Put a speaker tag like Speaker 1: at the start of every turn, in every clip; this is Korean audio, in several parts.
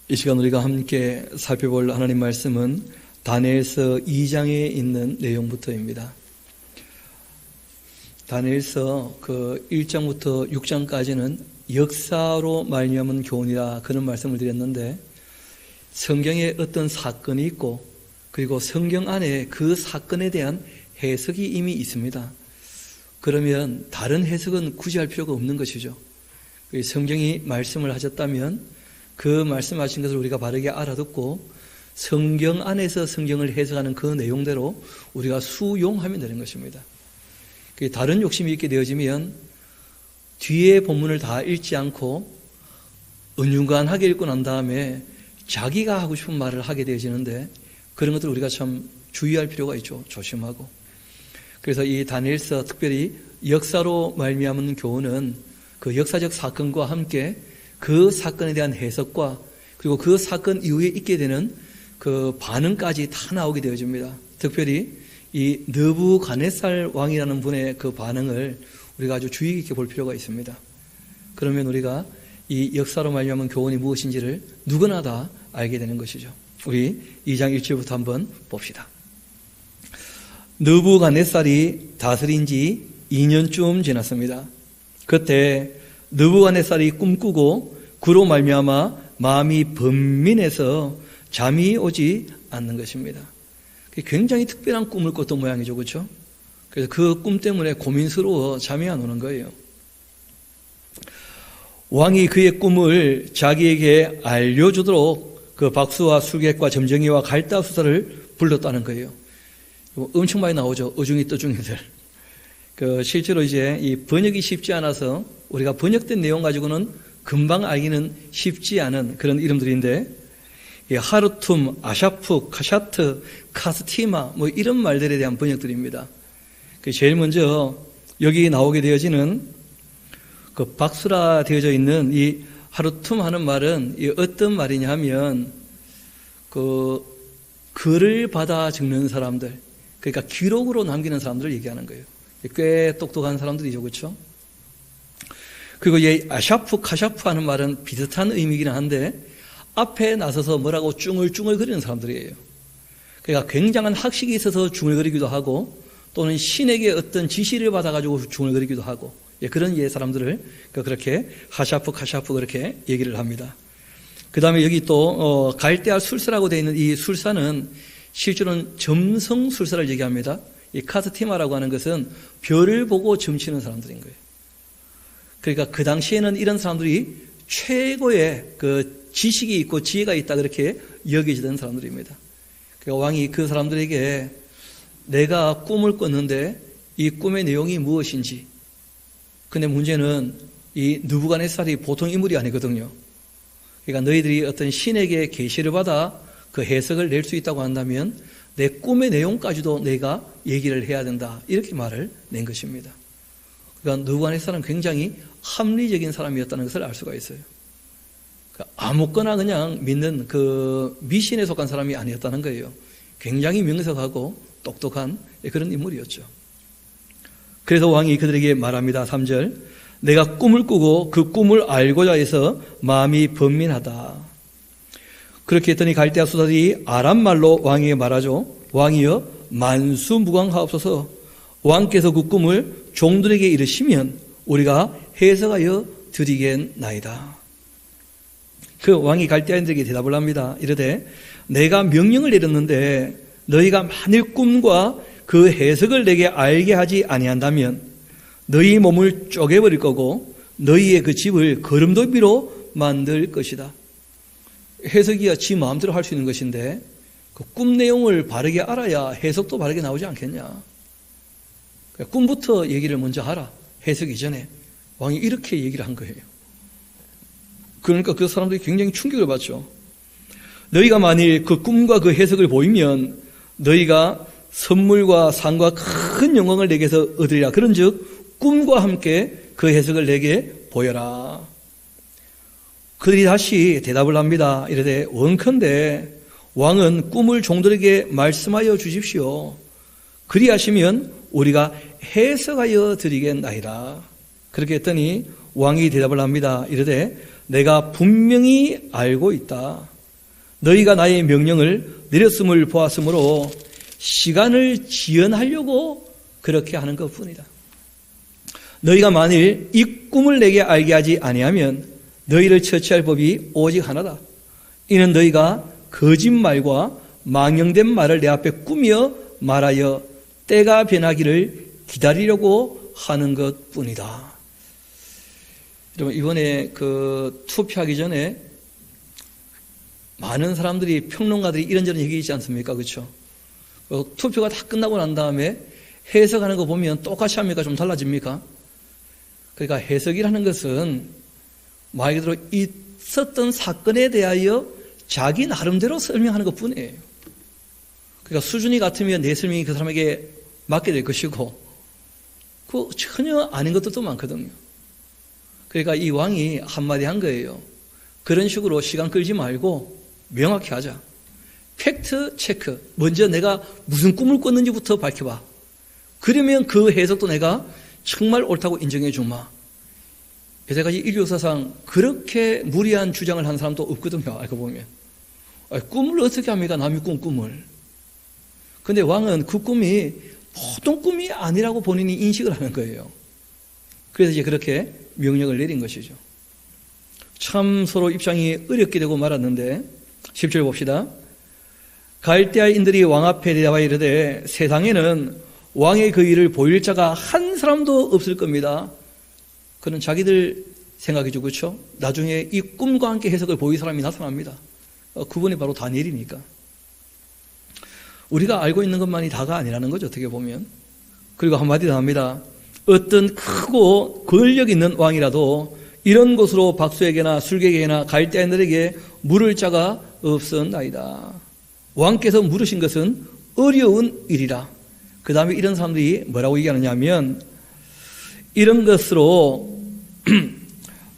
Speaker 1: 이 시간 우리가 함께 살펴볼 하나님 말씀은 다니엘서 2장에 있는 내용부터입니다. 다니엘서 그 1장부터 6장까지는 역사로 말미암은 교훈이라 그런 말씀을 드렸는데, 성경에 어떤 사건이 있고 그리고 성경 안에 그 사건에 대한 해석이 이미 있습니다. 그러면 다른 해석은 굳이 할 필요가 없는 것이죠. 성경이 말씀을 하셨다면 그 말씀하신 것을 우리가 바르게 알아듣고 성경 안에서 성경을 해석하는 그 내용대로 우리가 수용하면 되는 것입니다. 다른 욕심이 있게 되어지면 뒤에 본문을 다 읽지 않고 은중간하게 읽고 난 다음에 자기가 하고 싶은 말을 하게 되어지는데, 그런 것들 우리가 참 주의할 필요가 있죠. 조심하고. 그래서 이 다니엘서, 특별히 역사로 말미암은 교훈은 그 역사적 사건과 함께 그 사건에 대한 해석과 그리고 그 사건 이후에 있게 되는 그 반응까지 다 나오게 되어집니다. 특별히 이 느부갓네살 왕이라는 분의 그 반응을 우리가 아주 주의 깊게 볼 필요가 있습니다. 그러면 우리가 이 역사로 말미암은 교훈이 무엇인지를 누구나 다 알게 되는 것이죠. 우리 2장 1절부터 한번 봅시다. 느부갓네살이 다스린 지 2년쯤 지났습니다. 그때 느부갓네살이 꿈꾸고 그로 말미암아 마음이 번민해서 잠이 오지 않는 것입니다. 굉장히 특별한 꿈을 꿨던 모양이죠, 그렇죠? 그래서 그 꿈 때문에 고민스러워 잠이 안 오는 거예요. 왕이 그의 꿈을 자기에게 알려주도록 그 박수와 술객과 점쟁이와 갈대수사를 불렀다는 거예요. 엄청 많이 나오죠, 어중이 떠중이들. 실제로 이제 이 번역이 쉽지 않아서 우리가 번역된 내용 가지고는 금방 알기는 쉽지 않은 그런 이름들인데, 하르툼, 아샤프, 카샤트, 카스티마 뭐 이런 말들에 대한 번역들입니다. 제일 먼저 여기 나오게 되어지는 그 박수라 되어져 있는 이 하르툼 하는 말은 어떤 말이냐 하면 그 글을 받아 적는 사람들, 그러니까 기록으로 남기는 사람들을 얘기하는 거예요. 꽤 똑똑한 사람들이죠, 그렇죠? 그리고 이 아샤프, 카샤프 하는 말은 비슷한 의미이긴 한데 앞에 나서서 뭐라고 쭝얼쭝얼거리는 사람들이에요. 그러니까 굉장한 학식이 있어서 중얼거리기도 하고 또는 신에게 어떤 지시를 받아가지고 중얼거리기도 하고, 그런 사람들을 그렇게 하샤프, 카샤프 그렇게 얘기를 합니다. 그 다음에 여기 또 갈대아 술사라고 되어 있는 이 술사는 실제로는 점성술사를 얘기합니다. 이 카스티마라고 하는 것은 별을 보고 점치는 사람들인 거예요. 그러니까 그 당시에는 이런 사람들이 최고의 그 지식이 있고 지혜가 있다 그렇게 여겨지던 사람들입니다. 그러니까 왕이 그 사람들에게 내가 꿈을 꿨는데 이 꿈의 내용이 무엇인지, 근데 문제는 이 느부갓네살이 보통 인물이 아니거든요. 그러니까 너희들이 어떤 신에게 계시를 받아 그 해석을 낼 수 있다고 한다면 내 꿈의 내용까지도 내가 얘기를 해야 된다, 이렇게 말을 낸 것입니다. 그러니까 느부갓네살은 굉장히 합리적인 사람이었다는 것을 알 수가 있어요. 그러니까 아무거나 그냥 믿는 그 미신에 속한 사람이 아니었다는 거예요. 굉장히 명석하고 똑똑한 그런 인물이었죠. 그래서 왕이 그들에게 말합니다. 3절, 내가 꿈을 꾸고 그 꿈을 알고자 해서 마음이 번민하다. 그렇게 했더니 갈대아 수사들이 아람말로 왕에게 말하죠. 왕이여 만수무강하옵소서. 왕께서 그 꿈을 종들에게 이르시면 우리가 해석하여 드리겠나이다. 그 왕이 갈대아인들에게 대답을 합니다. 이르되 내가 명령을 내렸는데 너희가 만일 꿈과 그 해석을 내게 알게 하지 아니한다면 너희 몸을 쪼개버릴 거고 너희의 그 집을 거름더미로 만들 것이다. 해석이야 지 마음대로 할 수 있는 것인데 그 꿈 내용을 바르게 알아야 해석도 바르게 나오지 않겠냐. 꿈부터 얘기를 먼저 하라, 해석 이전에. 왕이 이렇게 얘기를 한 거예요. 그러니까 그 사람들이 굉장히 충격을 받죠. 너희가 만일 그 꿈과 그 해석을 보이면 너희가 선물과 상과 큰 영광을 내게서 얻으리라. 그런즉 꿈과 함께 그 해석을 내게 보여라. 그들이 다시 대답을 합니다. 이르되 원컨대 왕은 꿈을 종들에게 말씀하여 주십시오. 그리하시면 우리가 해석하여 드리겠나이다. 그렇게 했더니 왕이 대답을 합니다. 이르되 내가 분명히 알고 있다. 너희가 나의 명령을 내렸음을 보았으므로 시간을 지연하려고 그렇게 하는 것뿐이다. 너희가 만일 이 꿈을 내게 알게 하지 아니하면 너희를 처치할 법이 오직 하나다. 이는 너희가 거짓말과 망령된 말을 내 앞에 꾸며 말하여 때가 변하기를 기다리려고 하는 것뿐이다. 여러분, 이번에 투표하기 전에 많은 사람들이, 평론가들이 이런저런 얘기하지 않습니까? 그렇죠? 투표가 다 끝나고 난 다음에 해석하는 거 보면 똑같이 합니까? 좀 달라집니까? 그러니까 해석이라는 것은 말 그대로 있었던 사건에 대하여 자기 나름대로 설명하는 것뿐이에요. 그러니까 수준이 같으면 내 설명이 그 사람에게 맞게 될 것이고, 그 전혀 아닌 것들도 많거든요. 그러니까 이 왕이 한마디 한 거예요. 그런 식으로 시간 끌지 말고 명확히 하자. 팩트 체크. 먼저 내가 무슨 꿈을 꿨는지부터 밝혀봐. 그러면 그 해석도 내가 정말 옳다고 인정해 주마. 여태까지 인류 역사상 그렇게 무리한 주장을 한 사람도 없거든요. 알고 보면. 꿈을 어떻게 합니까? 남이 꾼 꿈을. 근데 왕은 그 꿈이 보통 꿈이 아니라고 본인이 인식을 하는 거예요. 그래서 이제 그렇게 명령을 내린 것이죠. 참 서로 입장이 어렵게 되고 말았는데 10절 봅시다. 갈대아인들이 왕 앞에 대답하여 이르되 세상에는 왕의 그 일을 보일 자가 한 사람도 없을 겁니다. 그는 자기들 생각이죠. 그렇죠? 나중에 이 꿈과 함께 해석을 보일 사람이 나타납니다. 그분이 바로 다니엘이니까. 우리가 알고 있는 것만이 다가 아니라는 거죠. 어떻게 보면. 그리고 한마디 더 합니다. 어떤 크고 권력 있는 왕이라도 이런 곳으로 박수에게나 술객에게나 갈대아인들에게 물을 자가 없었나이다. 왕께서 물으신 것은 어려운 일이라. 그 다음에 이런 사람들이 뭐라고 얘기하느냐 하면 이런 것으로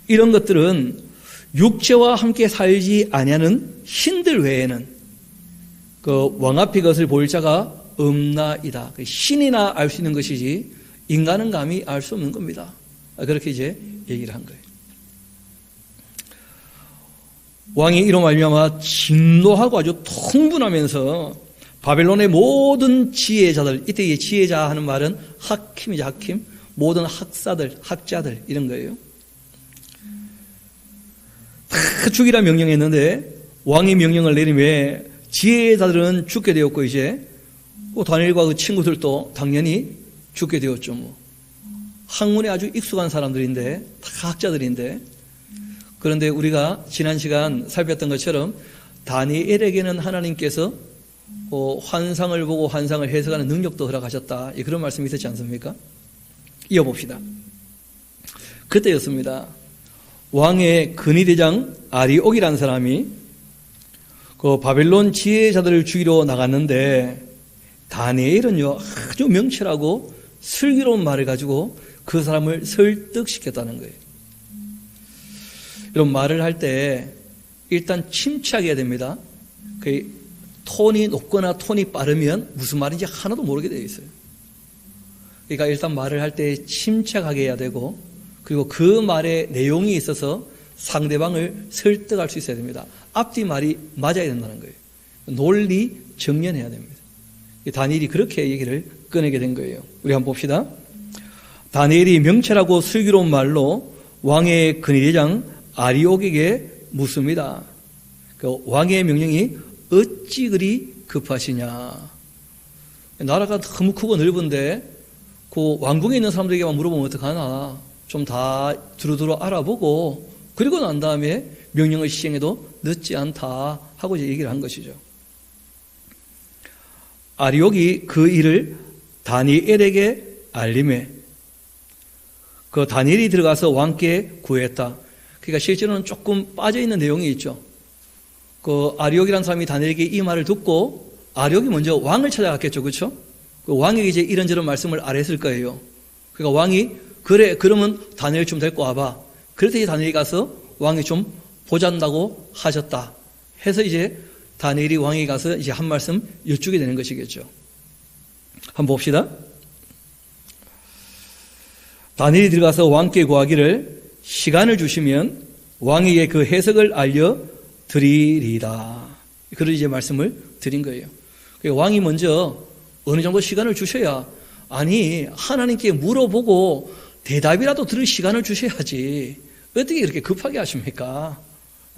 Speaker 1: 이런 것들은 육체와 함께 살지 아니하는 신들 외에는 그 왕 앞의 것을 보일 자가 없나이다. 신이나 알 수 있는 것이지 인간은 감히 알 수 없는 겁니다. 그렇게 이제 얘기를 한 거예요. 왕이 이로 말미암아 진노하고 아주 통분하면서 바벨론의 모든 지혜자들, 이때 이 지혜자 하는 말은 하킴이죠. 하킴. 모든 학사들, 학자들 이런 거예요. 다 죽이라 명령했는데 왕이 명령을 내리며 지혜자들은 죽게 되었고 이제 다니엘과 그 친구들도 당연히 죽게 되었죠. 학문에 아주 익숙한 사람들인데 다 학자들인데, 그런데 우리가 지난 시간 살폈던 것처럼 다니엘에게는 하나님께서 환상을 보고 환상을 해석하는 능력도 허락하셨다. 그런 말씀이 있었지 않습니까? 이어봅시다. 그때였습니다. 왕의 근위대장 아리옥이라는 사람이 그 바벨론 지혜자들을 죽이러 나갔는데 다니엘은요 아주 명철하고 슬기로운 말을 가지고 그 사람을 설득시켰다는 거예요. 이런 말을 할 때 일단 침착해야 됩니다. 그 톤이 높거나 톤이 빠르면 무슨 말인지 하나도 모르게 되어 있어요. 그러니까 일단 말을 할 때 침착하게 해야 되고, 그리고 그 말의 내용이 있어서 상대방을 설득할 수 있어야 됩니다. 앞뒤 말이 맞아야 된다는 거예요. 논리 정연해야 됩니다. 다니엘이 그렇게 얘기를 꺼내게 된 거예요. 우리 한번 봅시다. 다니엘이 명철하고 슬기로운 말로 왕의 근위대장 아리옥에게 묻습니다. 그 왕의 명령이 어찌 그리 급하시냐. 나라가 너무 크고 넓은데 그 왕궁에 있는 사람들에게만 물어보면 어떡하나. 좀 다 두루두루 알아보고 그리고 난 다음에 명령을 시행해도 늦지 않다 하고 이제 얘기를 한 것이죠. 아리옥이 그 일을 다니엘에게 알림해 그 다니엘이 들어가서 왕께 구했다. 그러니까 실제로는 조금 빠져있는 내용이 있죠. 그 아리옥이라는 사람이 다니엘에게 이 말을 듣고 아리옥이 먼저 왕을 찾아갔겠죠. 그렇죠? 그 왕에게 이제 이런저런 말씀을 아랬을 거예요. 그러니까 왕이 그래 그러면 다니엘 좀 데리고 와봐. 그랬더니 다니엘이 가서 왕이 좀 보잔다고 하셨다 해서 이제 다니엘이 왕에게 가서 이제 한 말씀 여쭈게 되는 것이겠죠. 한번 봅시다. 다니엘이 들어가서 왕께 구하기를 시간을 주시면 왕에게 그 해석을 알려드리리다. 그런 이제 말씀을 드린 거예요. 왕이 먼저 어느 정도 시간을 주셔야, 아니 하나님께 물어보고 대답이라도 들을 시간을 주셔야지 어떻게 그렇게 급하게 하십니까?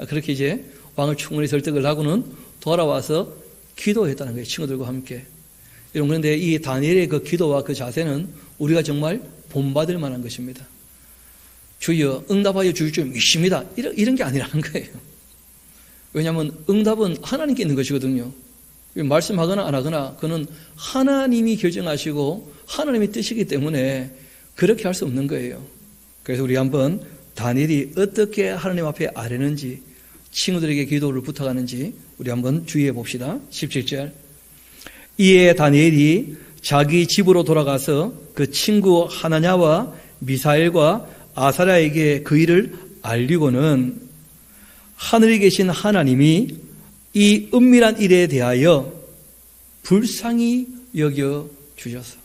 Speaker 1: 그렇게 이제 왕을 충분히 설득을 하고는 돌아와서 기도했다는 거예요. 친구들과 함께. 여러분, 그런데 이 다니엘의 그 기도와 그 자세는 우리가 정말 본받을 만한 것입니다. 주여 응답하여 주실 줄 믿습니다. 이런 게 아니라는 거예요. 왜냐하면 응답은 하나님께 있는 것이거든요. 말씀하거나 안 하거나 그는 하나님이 결정하시고 하나님의 뜻이기 때문에 그렇게 할 수 없는 거예요. 그래서 우리 한번 다니엘이 어떻게 하나님 앞에 아뢰는지, 친구들에게 기도를 부탁하는지 우리 한번 주의해 봅시다. 17절. 이에 다니엘이 자기 집으로 돌아가서 그 친구 하나냐와 미사엘과 아사랴에게 그 일을 알리고는 하늘에 계신 하나님이 이 은밀한 일에 대하여 불쌍히 여겨 주셔서,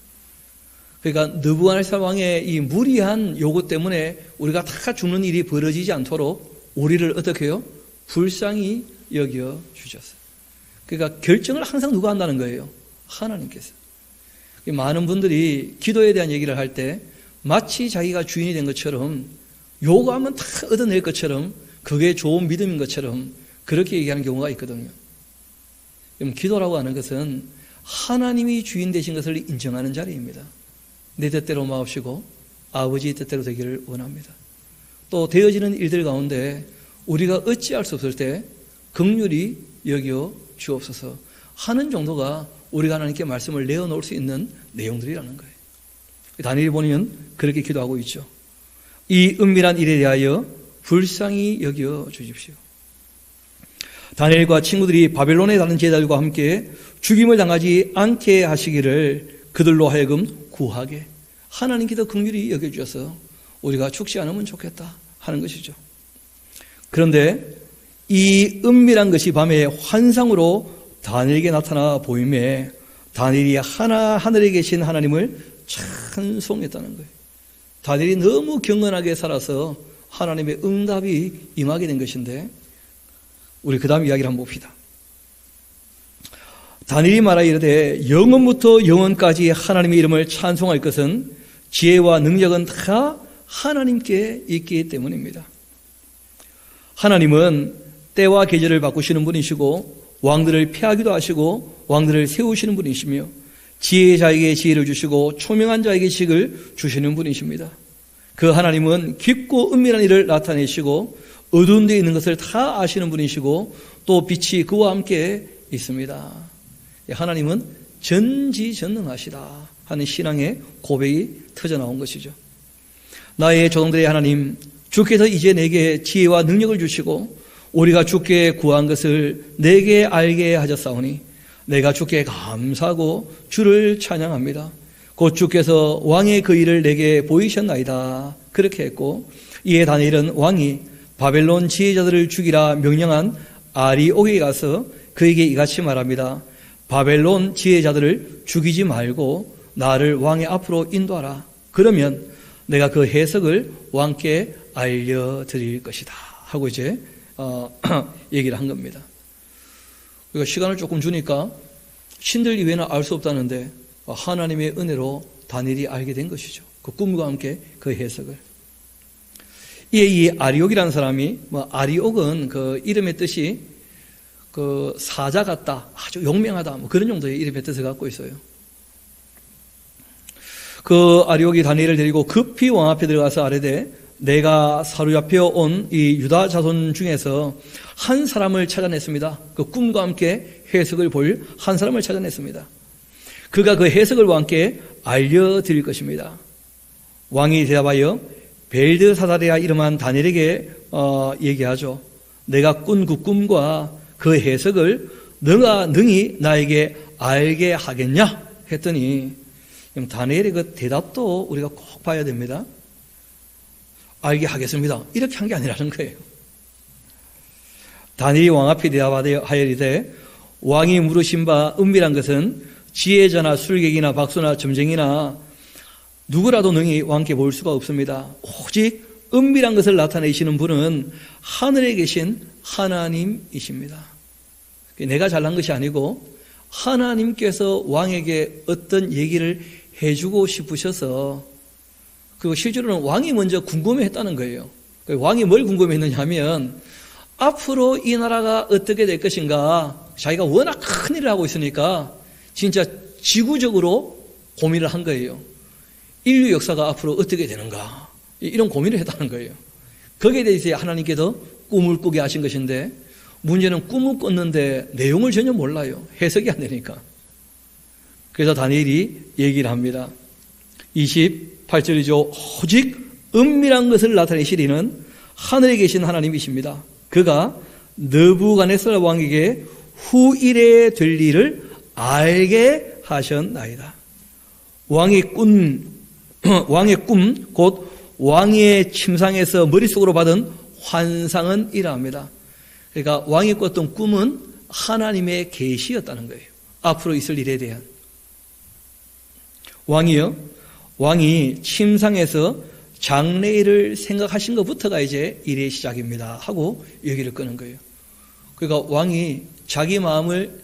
Speaker 1: 그러니까 느부갓네살 왕의 이 무리한 요구 때문에 우리가 다 죽는 일이 벌어지지 않도록 우리를 어떻게 해요? 불쌍히 여겨 주셨어요. 그러니까 결정을 항상 누가 한다는 거예요? 하나님께서. 많은 분들이 기도에 대한 얘기를 할 때 마치 자기가 주인이 된 것처럼, 요구하면 다 얻어낼 것처럼, 그게 좋은 믿음인 것처럼 그렇게 얘기하는 경우가 있거든요. 기도라고 하는 것은 하나님이 주인 되신 것을 인정하는 자리입니다. 내 뜻대로 마옵시고 아버지의 뜻대로 되기를 원합니다. 또 되어지는 일들 가운데 우리가 어찌할 수 없을 때 긍휼히 여겨 주옵소서 하는 정도가 우리가 하나님께 말씀을 내어놓을 수 있는 내용들이라는 거예요. 다니엘이 보면 그렇게 기도하고 있죠. 이 은밀한 일에 대하여 불쌍히 여겨 주십시오. 다니엘과 친구들이 바벨론에 사는 제자들과 함께 죽임을 당하지 않게 하시기를 그들로 하여금 구하게, 하나님께서 긍휼히 여겨주셔서 우리가 죽지 않으면 좋겠다 하는 것이죠. 그런데 이 은밀한 것이 밤에 환상으로 다니엘에게 나타나 보임에 다니엘이 하늘에 계신 하나님을 찬송했다는 거예요. 다니엘이 너무 경건하게 살아서 하나님의 응답이 임하게 된 것인데, 우리 그 다음 이야기를 한번 봅시다. 다니엘이 말하여 이르되 영원부터 영원까지 하나님의 이름을 찬송할 것은 지혜와 능력은 다 하나님께 있기 때문입니다. 하나님은 때와 계절을 바꾸시는 분이시고 왕들을 폐하기도 하시고 왕들을 세우시는 분이시며 지혜의 자에게 지혜를 주시고 초명한 자에게 지식을 주시는 분이십니다. 그 하나님은 깊고 은밀한 일을 나타내시고 어두운 데 있는 것을 다 아시는 분이시고 또 빛이 그와 함께 있습니다. 하나님은 전지전능하시다 하는 신앙의 고백이 터져나온 것이죠. 나의 조상들의 하나님, 주께서 이제 내게 지혜와 능력을 주시고 우리가 주께 구한 것을 내게 알게 하셨사오니 내가 주께 감사하고 주를 찬양합니다. 곧 주께서 왕의 그 일을 내게 보이셨나이다. 그렇게 했고, 이에 다니엘은 왕이 바벨론 지혜자들을 죽이라 명령한 아리옥에 가서 그에게 이같이 말합니다. 바벨론 지혜자들을 죽이지 말고 나를 왕의 앞으로 인도하라. 그러면 내가 그 해석을 왕께 알려드릴 것이다 하고 이제 얘기를 한 겁니다. 그러니까 시간을 조금 주니까 신들 이외에는 알 수 없다는데 하나님의 은혜로 다니엘이 알게 된 것이죠. 그 꿈과 함께 그 해석을. 이 아리옥이라는 사람이, 아리옥은 그 이름의 뜻이 그 사자 같다, 아주 용맹하다, 그런 정도의 이름의 뜻을 갖고 있어요. 그 아리옥이 다니엘을 데리고 급히 왕 앞에 들어가서 아뢰되 내가 사로잡혀 온 이 유다 자손 중에서 한 사람을 찾아냈습니다. 그 꿈과 함께 해석을 볼 한 사람을 찾아냈습니다. 그가 그 해석을 왕께 알려드릴 것입니다. 왕이 대답하여 벨드사다리아 이름한 다니엘에게 얘기하죠. 내가 꾼 그 꿈과 그 해석을 너가 능히 나에게 알게 하겠냐? 했더니 다니엘의 그 대답도 우리가 꼭 봐야 됩니다. 알게 하겠습니다. 이렇게 한 게 아니라는 거예요. 다니엘이 왕 앞에 대답하여 이르되 왕이 물으신 바 은밀한 것은 지혜자나 술객이나 박수나 점쟁이나 누구라도 능히 왕께 볼 수가 없습니다. 오직 은밀한 것을 나타내시는 분은 하늘에 계신 하나님이십니다. 내가 잘난 것이 아니고 하나님께서 왕에게 어떤 얘기를 해주고 싶으셔서, 그리고 실제로는 왕이 먼저 궁금해했다는 거예요. 왕이 뭘 궁금해했느냐 하면 앞으로 이 나라가 어떻게 될 것인가, 자기가 워낙 큰 일을 하고 있으니까 진짜 지구적으로 고민을 한 거예요. 인류 역사가 앞으로 어떻게 되는가, 이런 고민을 했다는 거예요. 거기에 대해서 하나님께서 꿈을 꾸게 하신 것인데, 문제는 꿈을 꿨는데 내용을 전혀 몰라요. 해석이 안 되니까. 그래서 다니엘이 얘기를 합니다. 28절이죠. 오직 은밀한 것을 나타내시리는 하늘에 계신 하나님이십니다. 그가 느부갓네살 왕에게 후일에 될 일을 알게 하셨나이다. 왕의 꿈, 곧 왕의 침상에서 머릿속으로 받은 환상은 이러합니다. 그러니까 왕이 꿨던 꿈은 하나님의 계시였다는 거예요. 앞으로 있을 일에 대한. 왕이 침상에서 장래일을 생각하신 것부터가 이제 일의 시작입니다 하고 얘기를 끄는 거예요. 그러니까 왕이 자기 마음을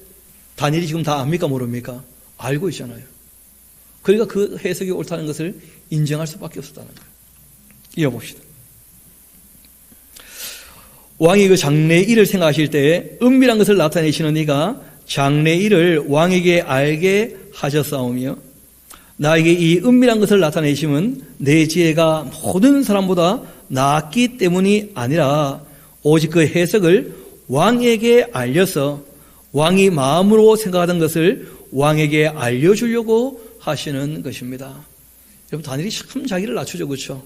Speaker 1: 다니엘이 지금 다 압니까 모릅니까? 알고 있잖아요. 그러니까 그 해석이 옳다는 것을 인정할 수밖에 없었다는 거예요. 이어봅시다. 왕이 그 장래일을 생각하실 때 은밀한 것을 나타내시는 이가 장래일을 왕에게 알게 하셨사오며, 나에게 이 은밀한 것을 나타내심은 내 지혜가 모든 사람보다 낫기 때문이 아니라 오직 그 해석을 왕에게 알려서 왕이 마음으로 생각하던 것을 왕에게 알려주려고 하시는 것입니다. 여러분, 다니엘이 참 자기를 낮추죠, 그렇죠?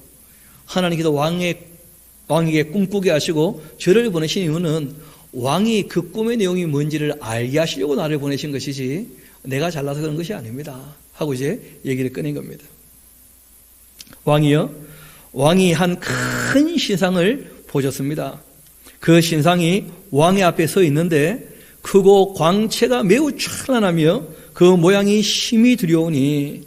Speaker 1: 하나님께서 왕에게 꿈꾸게 하시고 저를 보내신 이유는 왕이 그 꿈의 내용이 뭔지를 알게 하시려고 나를 보내신 것이지 내가 잘나서 그런 것이 아닙니다 하고 이제 얘기를 꺼낸 겁니다. 왕이 한 큰 신상을 보셨습니다. 그 신상이 왕의 앞에 서 있는데 크고 광채가 매우 찬란하며 그 모양이 심히 두려우니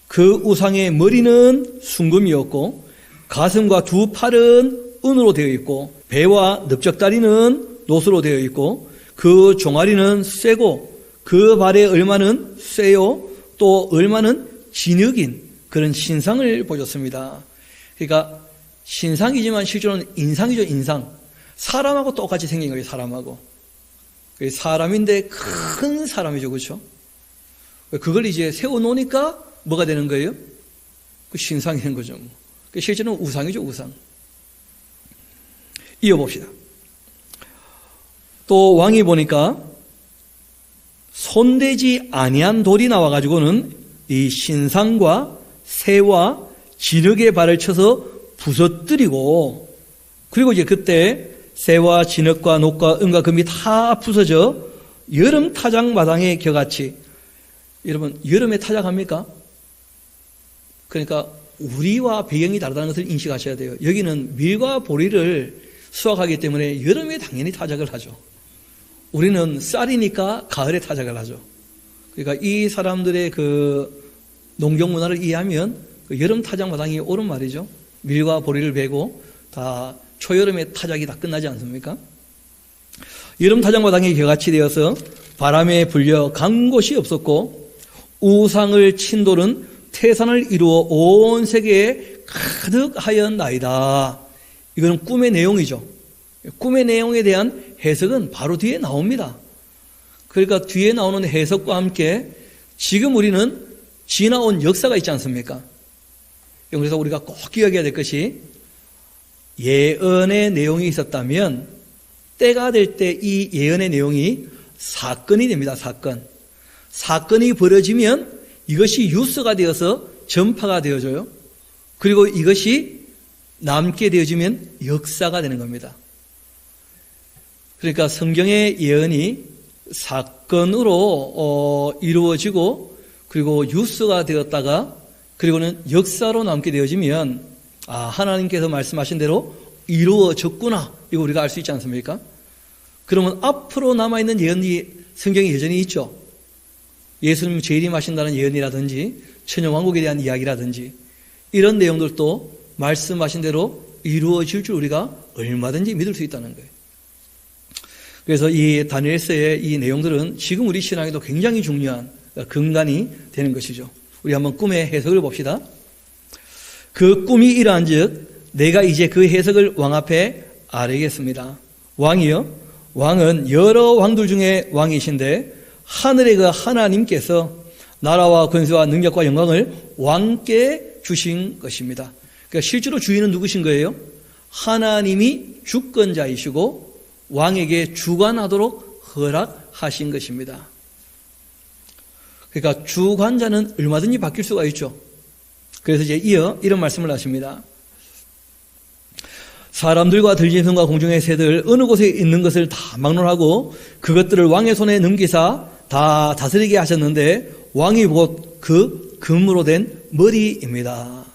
Speaker 1: 그 우상의 머리는 순금이었고 가슴과 두 팔은 은으로 되어 있고 배와 넓적다리는 노수로 되어 있고 그 종아리는 쇠고 그 발의 얼마는 쇠요 또 얼마는 진흙인 그런 신상을 보셨습니다. 그러니까 신상이지만 실제로는 인상이죠, 인상. 사람하고 똑같이 생긴 거예요, 사람하고. 사람인데 큰 사람이죠, 그렇죠? 그걸 이제 세워놓으니까 뭐가 되는 거예요? 그 신상이 된 거죠. 실제로는 우상이죠, 우상. 이어봅시다. 또 왕이 보니까 손대지 아니한 돌이 나와가지고는 이 신상과 새와 진흙의 발을 쳐서 부서뜨리고, 그리고 이제 그때 새와 진흙과 녹과 은과 금이 다 부서져 여름 타작 마당에 겨같이. 여러분, 여름에 타작합니까? 그러니까 우리와 배경이 다르다는 것을 인식하셔야 돼요. 여기는 밀과 보리를 수확하기 때문에 여름에 당연히 타작을 하죠. 우리는 쌀이니까 가을에 타작을 하죠. 그러니까 이 사람들의 그 농경 문화를 이해하면 그 여름 타작 마당이 옳은 말이죠. 밀과 보리를 베고 다 초여름에 타작이 다 끝나지 않습니까? 여름 타작 마당이 겨같이 되어서 바람에 불려 간 곳이 없었고 우상을 친 돌은 태산을 이루어 온 세계에 가득하였나이다. 이거는 꿈의 내용이죠. 꿈의 내용에 대한 해석은 바로 뒤에 나옵니다. 그러니까 뒤에 나오는 해석과 함께 지금 우리는 지나온 역사가 있지 않습니까? 그래서 우리가 꼭 기억해야 될 것이 예언의 내용이 있었다면 때가 될 때 이 예언의 내용이 사건이 됩니다. 사건이 벌어지면 이것이 뉴스가 되어서 전파가 되어져요. 그리고 이것이 남게 되어지면 역사가 되는 겁니다. 그러니까 성경의 예언이 사건으로 이루어지고 그리고 뉴스가 되었다가 그리고는 역사로 남게 되어지면 하나님께서 말씀하신 대로 이루어졌구나, 이거 우리가 알 수 있지 않습니까? 그러면 앞으로 남아있는 예언이 성경에 여전히 있죠. 예수님 재림하신다는 예언이라든지 천년왕국에 대한 이야기라든지 이런 내용들도 말씀하신 대로 이루어질 줄 우리가 얼마든지 믿을 수 있다는 거예요. 그래서 이 다니엘서의 이 내용들은 지금 우리 신앙에도 굉장히 중요한 근간이 되는 것이죠. 우리 한번 꿈의 해석을 봅시다. 그 꿈이 이러한즉 내가 이제 그 해석을 왕 앞에 아뢰겠습니다. 왕이요, 왕은 여러 왕들 중에 왕이신데 하늘의 그 하나님께서 나라와 권세와 능력과 영광을 왕께 주신 것입니다. 그러니까 실제로 주인은 누구신 거예요? 하나님이 주권자이시고 왕에게 주관하도록 허락하신 것입니다. 그러니까 주관자는 얼마든지 바뀔 수가 있죠. 그래서 이제 이어 이런 말씀을 하십니다. 사람들과 들짐승과 공중의 새들 어느 곳에 있는 것을 다 막론하고 그것들을 왕의 손에 넘기사 다 다스리게 하셨는데 왕이 곧 그 금으로 된 머리입니다.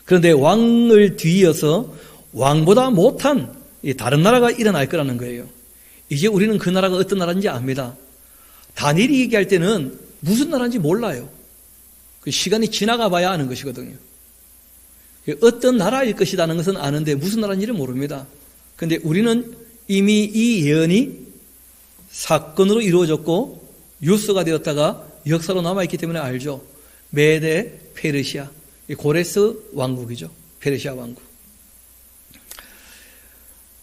Speaker 1: 그런데 왕을 뒤이어서 왕보다 못한 다른 나라가 일어날 거라는 거예요. 이제 우리는 그 나라가 어떤 나라인지 압니다. 다니엘이 얘기할 때는 무슨 나라인지 몰라요. 그 시간이 지나가 봐야 아는 것이거든요. 어떤 나라일 것이라는 것은 아는데 무슨 나라인지를 모릅니다. 그런데 우리는 이미 이 예언이 사건으로 이루어졌고 뉴스가 되었다가 역사로 남아있기 때문에 알죠. 메데 페르시아, 고레스 왕국이죠. 페르시아 왕국.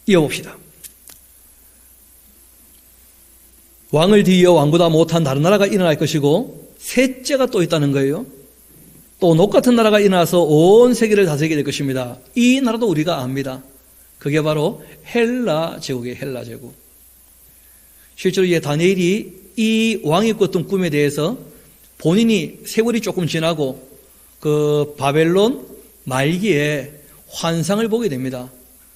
Speaker 1: 이어봅시다. 왕을 뒤이어 왕보다 못한 다른 나라가 일어날 것이고 셋째가 또 있다는 거예요. 또 녹 같은 나라가 일어나서 온 세계를 다스리게 될 것입니다. 이 나라도 우리가 압니다. 그게 바로 헬라 제국이에요. 헬라 제국. 실제로 이제 다니엘이 이 왕이 꿨던 꿈에 대해서 본인이 세월이 조금 지나고 그 바벨론 말기에 환상을 보게 됩니다.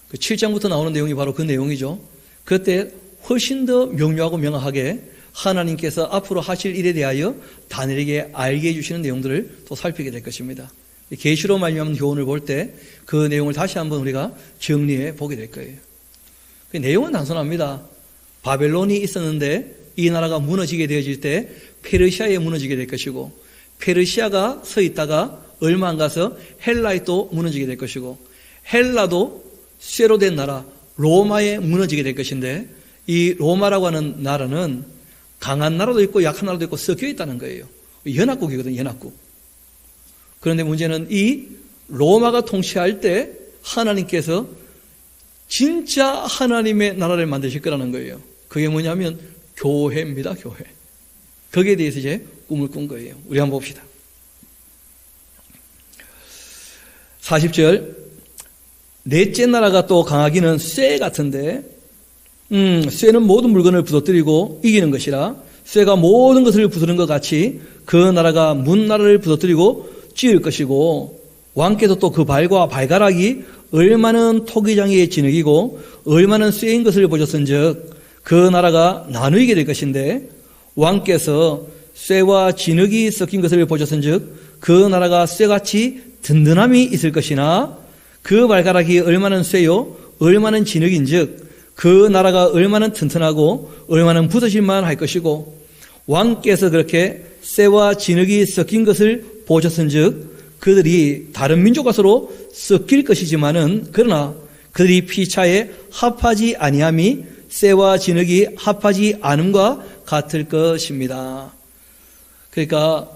Speaker 1: 그 7장부터 나오는 내용이 바로 그 내용이죠. 그때 훨씬 더 명료하고 명확하게 하나님께서 앞으로 하실 일에 대하여 다니엘에게 알게 해주시는 내용들을 또 살피게 될 것입니다. 계시로 말미암은 교훈을 볼 때 그 내용을 다시 한번 우리가 정리해 보게 될 거예요. 그 내용은 단순합니다. 바벨론이 있었는데 이 나라가 무너지게 되어질 때 페르시아에 무너지게 될 것이고 페르시아가 서 있다가 얼마 안 가서 헬라에 또 무너지게 될 것이고 헬라도 쇠로 된 나라 로마에 무너지게 될 것인데 이 로마라고 하는 나라는 강한 나라도 있고 약한 나라도 있고 섞여 있다는 거예요. 연합국이거든요. 연합국. 그런데 문제는 이 로마가 통치할 때 하나님께서 진짜 하나님의 나라를 만드실 거라는 거예요. 그게 뭐냐면 교회입니다. 교회. 거기에 대해서 이제 꿈을 꾼 거예요. 우리 한번 봅시다. 40절 넷째 나라가 또 강하기는 쇠 같은데 쇠는 모든 물건을 부서뜨리고 이기는 것이라 쇠가 모든 것을 부수는 것 같이 그 나라가 문나라를 부서뜨리고 찌을 것이고 왕께서 또 그 발과 발가락이 얼마는 토기장의 진흙이고 얼마는 쇠인 것을 보셨은즉 그 나라가 나누게 될 것인데 왕께서 쇠와 진흙이 섞인 것을 보셨은즉 그 나라가 쇠같이 든든함이 있을 것이나 그 발가락이 얼마는 쇠요 얼마는 진흙인즉 그 나라가 얼마나 튼튼하고 얼마나 부서질만 할 것이고 왕께서 그렇게 쇠와 진흙이 섞인 것을 보셨은즉 그들이 다른 민족과 서로 섞일 것이지만은 그러나 그들이 피차에 합하지 아니함이 쇠와 진흙이 합하지 않음과 같을 것입니다. 그러니까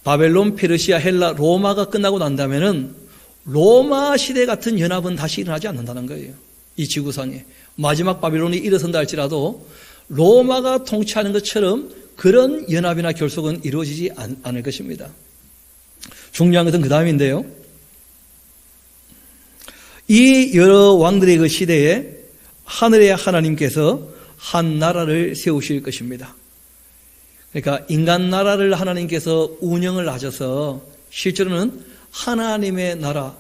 Speaker 1: 바벨론, 페르시아, 헬라, 로마가 끝나고 난다면은 로마 시대 같은 연합은 다시 일어나지 않는다는 거예요. 이 지구상에. 마지막 바빌론이 일어선다 할지라도 로마가 통치하는 것처럼 그런 연합이나 결속은 이루어지지 않을 것입니다. 중요한 것은 그 다음인데요. 이 여러 왕들의 그 시대에 하늘의 하나님께서 한 나라를 세우실 것입니다. 그러니까 인간 나라를 하나님께서 운영을 하셔서 실제로는 하나님의 나라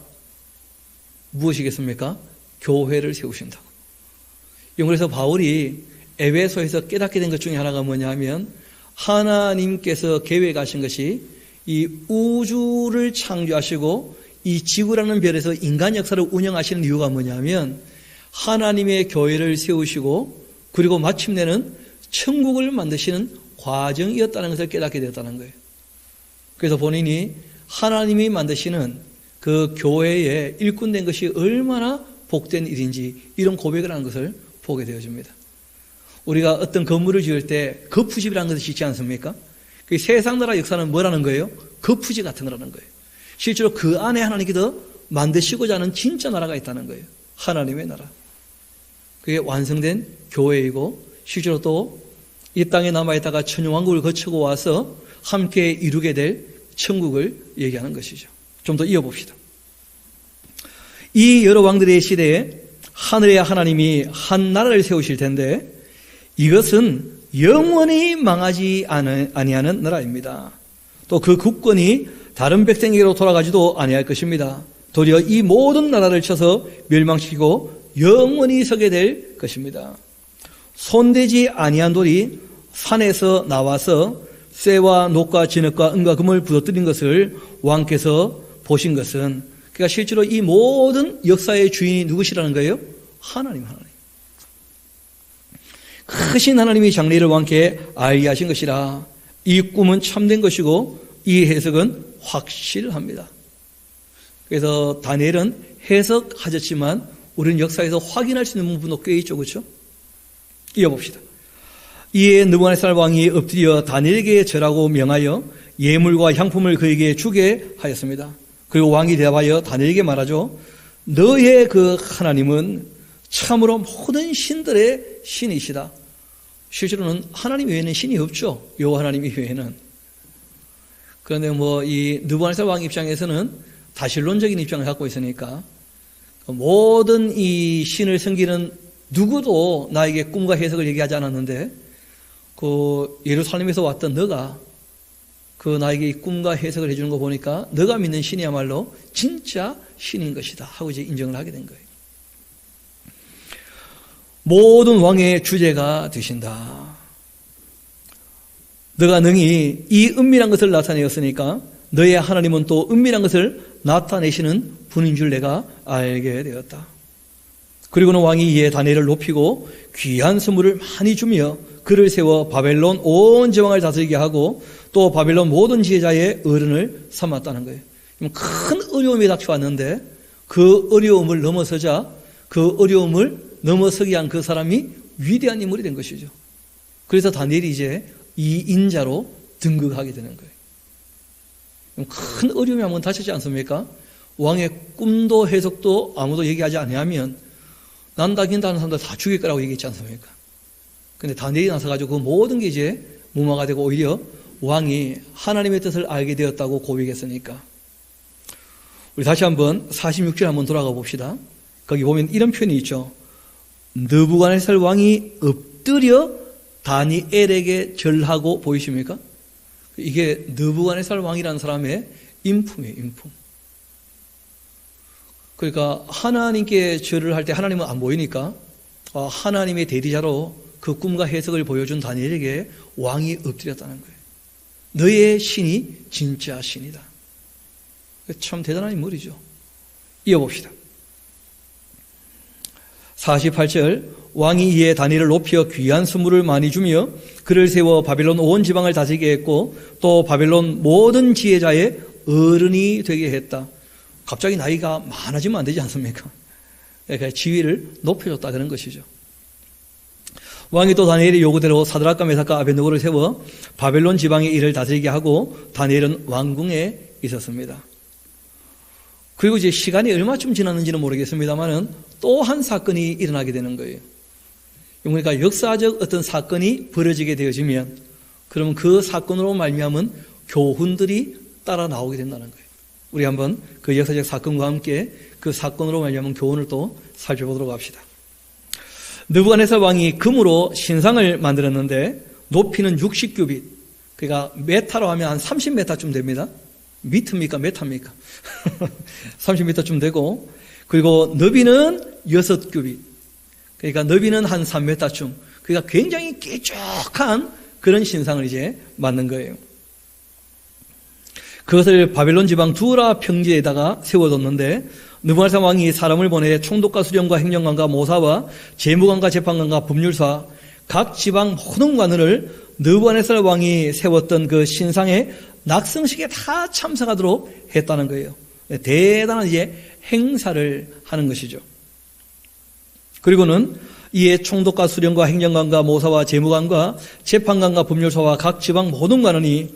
Speaker 1: 무엇이겠습니까? 교회를 세우신다고. 그래서 바울이 에베소에서 깨닫게 된 것 중에 하나가 뭐냐면 하나님께서 계획하신 것이 이 우주를 창조하시고 이 지구라는 별에서 인간 역사를 운영하시는 이유가 뭐냐면 하나님의 교회를 세우시고 그리고 마침내는 천국을 만드시는 과정이었다는 것을 깨닫게 되었다는 거예요. 그래서 본인이 하나님이 만드시는 그 교회에 일꾼된 것이 얼마나 복된 일인지 이런 고백을 하는 것을 보게 되어집니다. 우리가 어떤 건물을 지을 때 거푸집이라는 것을 짓지 않습니까? 그 세상 나라 역사는 뭐라는 거예요? 거푸집 같은 거라는 거예요. 실제로 그 안에 하나님께서 만드시고자 하는 진짜 나라가 있다는 거예요. 하나님의 나라. 그게 완성된 교회이고 실제로 또 이 땅에 남아있다가 천년왕국을 거치고 와서 함께 이루게 될 천국을 얘기하는 것이죠. 좀 더 이어봅시다. 이 여러 왕들의 시대에 하늘의 하나님이 한 나라를 세우실 텐데 이것은 영원히 망하지 아니하는 나라입니다. 또 그 국권이 다른 백성에게로 돌아가지도 아니할 것입니다. 도리어 이 모든 나라를 쳐서 멸망시키고 영원히 서게 될 것입니다. 손대지 아니한 돌이 산에서 나와서 쇠와 녹과 진흙과 은과 금을 부서뜨린 것을 왕께서 보신 것은 그러니까 실제로 이 모든 역사의 주인이 누구시라는 거예요? 하나님. 크신 하나님이 장래를 왕께 알게 하신 것이라 이 꿈은 참된 것이고 이 해석은 확실합니다. 그래서 다니엘은 해석하셨지만 우리는 역사에서 확인할 수 있는 부분도 꽤 있죠. 그렇죠? 이어봅시다. 이에 느부갓네살 왕이 엎드려 다니엘에게 절하고 명하여 예물과 향품을 그에게 주게 하였습니다. 그리고 왕이 대답하여 다니엘에게 말하죠. 너의 그 하나님은 참으로 모든 신들의 신이시다. 실제로는 하나님 외에는 신이 없죠. 여호와 하나님 외에는. 그런데 이 느부갓네살 왕 입장에서는 다신론적인 입장을 갖고 있으니까 모든 이 신을 섬기는 누구도 나에게 꿈과 해석을 얘기하지 않았는데 그 예루살렘에서 왔던 너가 그 나에게 꿈과 해석을 해주는 거 보니까 너가 믿는 신이야말로 진짜 신인 것이다 하고 이제 인정을 하게 된 거예요. 모든 왕의 주제가 되신다. 너가 능히 이 은밀한 것을 나타내었으니까 너의 하나님은 또 은밀한 것을 나타내시는 분인 줄 내가 알게 되었다. 그리고는 왕이 이에 다니엘을 높이고 귀한 선물을 많이 주며 그를 세워 바벨론 온 지방을 다스리게 하고 또 바벨론 모든 지혜자의 어른을 삼았다는 거예요. 큰 어려움이 닥쳐왔는데 그 어려움을 넘어서자 그 어려움을 넘어서게 한 그 사람이 위대한 인물이 된 것이죠. 그래서 다니엘이 이제 이 인자로 등극하게 되는 거예요. 큰 어려움이 한번 닥치지 않습니까? 왕의 꿈도 해석도 아무도 얘기하지 않으면 난다긴다는 사람들 다 죽일 거라고 얘기했지 않습니까? 근데 다니엘이 나서가지고 그 모든 게 이제 무마가 되고 오히려 왕이 하나님의 뜻을 알게 되었다고 고백했으니까. 우리 다시 한번 46절 한번 돌아가 봅시다. 거기 보면 이런 표현이 있죠. 느부갓네살 왕이 엎드려 다니엘에게 절하고 보이십니까? 이게 느부갓네살 왕이라는 사람의 인품이에요, 인품. 그러니까 하나님께 절을 할 때 하나님은 안 보이니까 하나님의 대리자로 그 꿈과 해석을 보여준 다니엘에게 왕이 엎드렸다는 거예요. 너의 신이 진짜 신이다. 참 대단한 인물이죠. 이어봅시다. 48절 왕이 이에 다니엘을 높여 귀한 선물을 많이 주며 그를 세워 바벨론 온 지방을 다스리게 했고 또 바벨론 모든 지혜자의 어른이 되게 했다. 갑자기 나이가 많아지면 안 되지 않습니까? 그러니까 지위를 높여줬다 그런 것이죠. 왕이 또 다니엘의 요구대로 사드락과 메삭과 아벳느고를 세워 바벨론 지방의 일을 다스리게 하고 다니엘은 왕궁에 있었습니다. 그리고 이제 시간이 얼마쯤 지났는지는 모르겠습니다만은 또 한 사건이 일어나게 되는 거예요. 그러니까 역사적 어떤 사건이 벌어지게 되어지면 그러면 그 사건으로 말미암은 교훈들이 따라 나오게 된다는 거예요. 우리 한번 그 역사적 사건과 함께 그 사건으로 말미암은 교훈을 또 살펴보도록 합시다. 느부갓네살 왕이 금으로 신상을 만들었는데 높이는 60규빗, 그러니까 메타로 하면 한 30m쯤 됩니다. 미터입니까? 메타입니까? 30m쯤 되고, 그리고 너비는 6규빗, 그러니까 너비는 한 3m쯤, 그러니까 굉장히 길쭉한 그런 신상을 이제 만든 거예요. 그것을 바벨론 지방 두라 평지에다가 세워뒀는데 느부갓네살 왕이 사람을 보내 총독과 수령과 행정관과 모사와 재무관과 재판관과 법률사 각 지방 모든 관원을 느부갓네살 왕이 세웠던 그 신상의 낙성식에 다 참석하도록 했다는 거예요. 대단한 이제 행사를 하는 것이죠. 그리고는 이에 총독과 수령과 행정관과 모사와 재무관과 재판관과 법률사와 각 지방 모든 관원이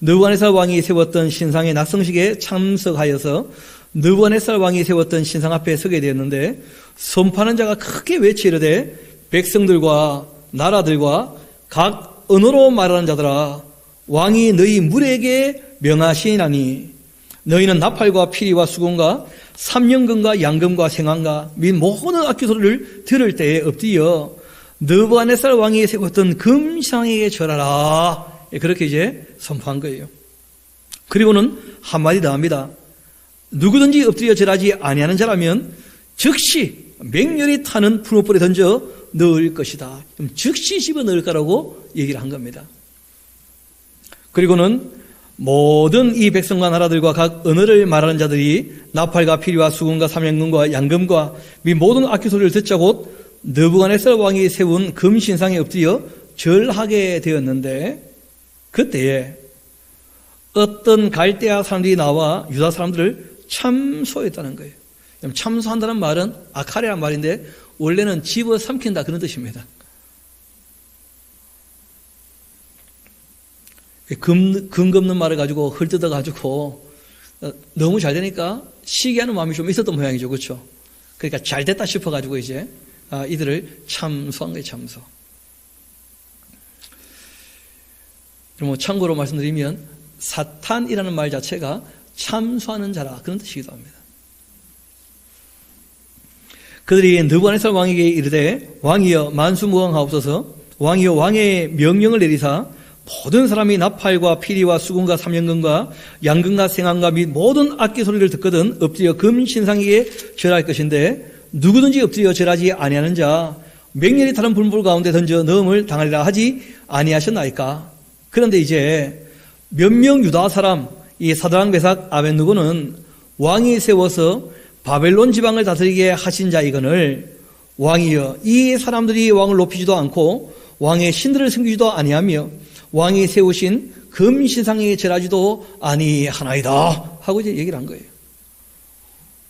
Speaker 1: 느부갓네살 왕이 세웠던 신상의 낙성식에 참석하여서 느부갓네살 왕이 세웠던 신상 앞에 서게 되었는데, 선포하는 자가 크게 외치르되 백성들과 나라들과 각 언어로 말하는 자들아, 왕이 너희 무리에게 명하시나니 너희는 나팔과 피리와 수금과 삼년금과 양금과 생황과 및 모든 악기 소리를 들을 때에 엎드려 느부갓네살 왕이 세웠던 금상에게 절하라. 그렇게 이제 선포한 거예요. 그리고는 한마디 더 합니다. 누구든지 엎드려 절하지 아니하는 자라면 즉시 맹렬히 타는 풀무불에 던져 넣을 것이다. 즉시 집어넣을 거라고 얘기를 한 겁니다. 그리고는 모든 이 백성과 나라들과 각 언어를 말하는 자들이 나팔과 피리와 수금과 삼양금과 양금과 및 모든 악기 소리를 듣자 곧 느부갓네살 왕이 세운 금신상에 엎드려 절하게 되었는데, 그때에 어떤 갈대아 사람들이 나와 유다 사람들을 참소했다는 거예요. 참소한다는 말은 아카레란 말인데 원래는 집어삼킨다 그런 뜻입니다. 근검는 말을 가지고 헐뜯어 가지고 너무 잘 되니까 시기하는 마음이 좀 있었던 모양이죠. 그렇죠? 그러니까 잘 됐다 싶어 가지고 이제 이들을 참소한 거예요. 참소. 그럼 참고로 말씀드리면 사탄이라는 말 자체가 참소하는 자라 그런 뜻이기도 합니다. 그들이 느부갓네살 왕에게 이르되 왕이여 만수무강하옵소서. 왕이여 왕의 명령을 내리사 모든 사람이 나팔과 피리와 수금과 삼연금과 양금과 생황과 및 모든 악기 소리를 듣거든 엎드려 금신상에게 절할 것인데 누구든지 엎드려 절하지 아니하는 자 맹렬히 타는 불불 가운데 던져 넣음을 당하리라 하지 아니하셨나이까. 그런데 이제 몇 명 유다 사람 이 사드락 메삭 아벳느고는 왕이 세워서 바벨론 지방을 다스리게 하신 자이거늘 왕이여 이 사람들이 왕을 높이지도 않고 왕의 신들을 섬기지도 아니하며 왕이 세우신 금신상에 절하지도 아니하나이다 하고 이제 얘기를 한 거예요.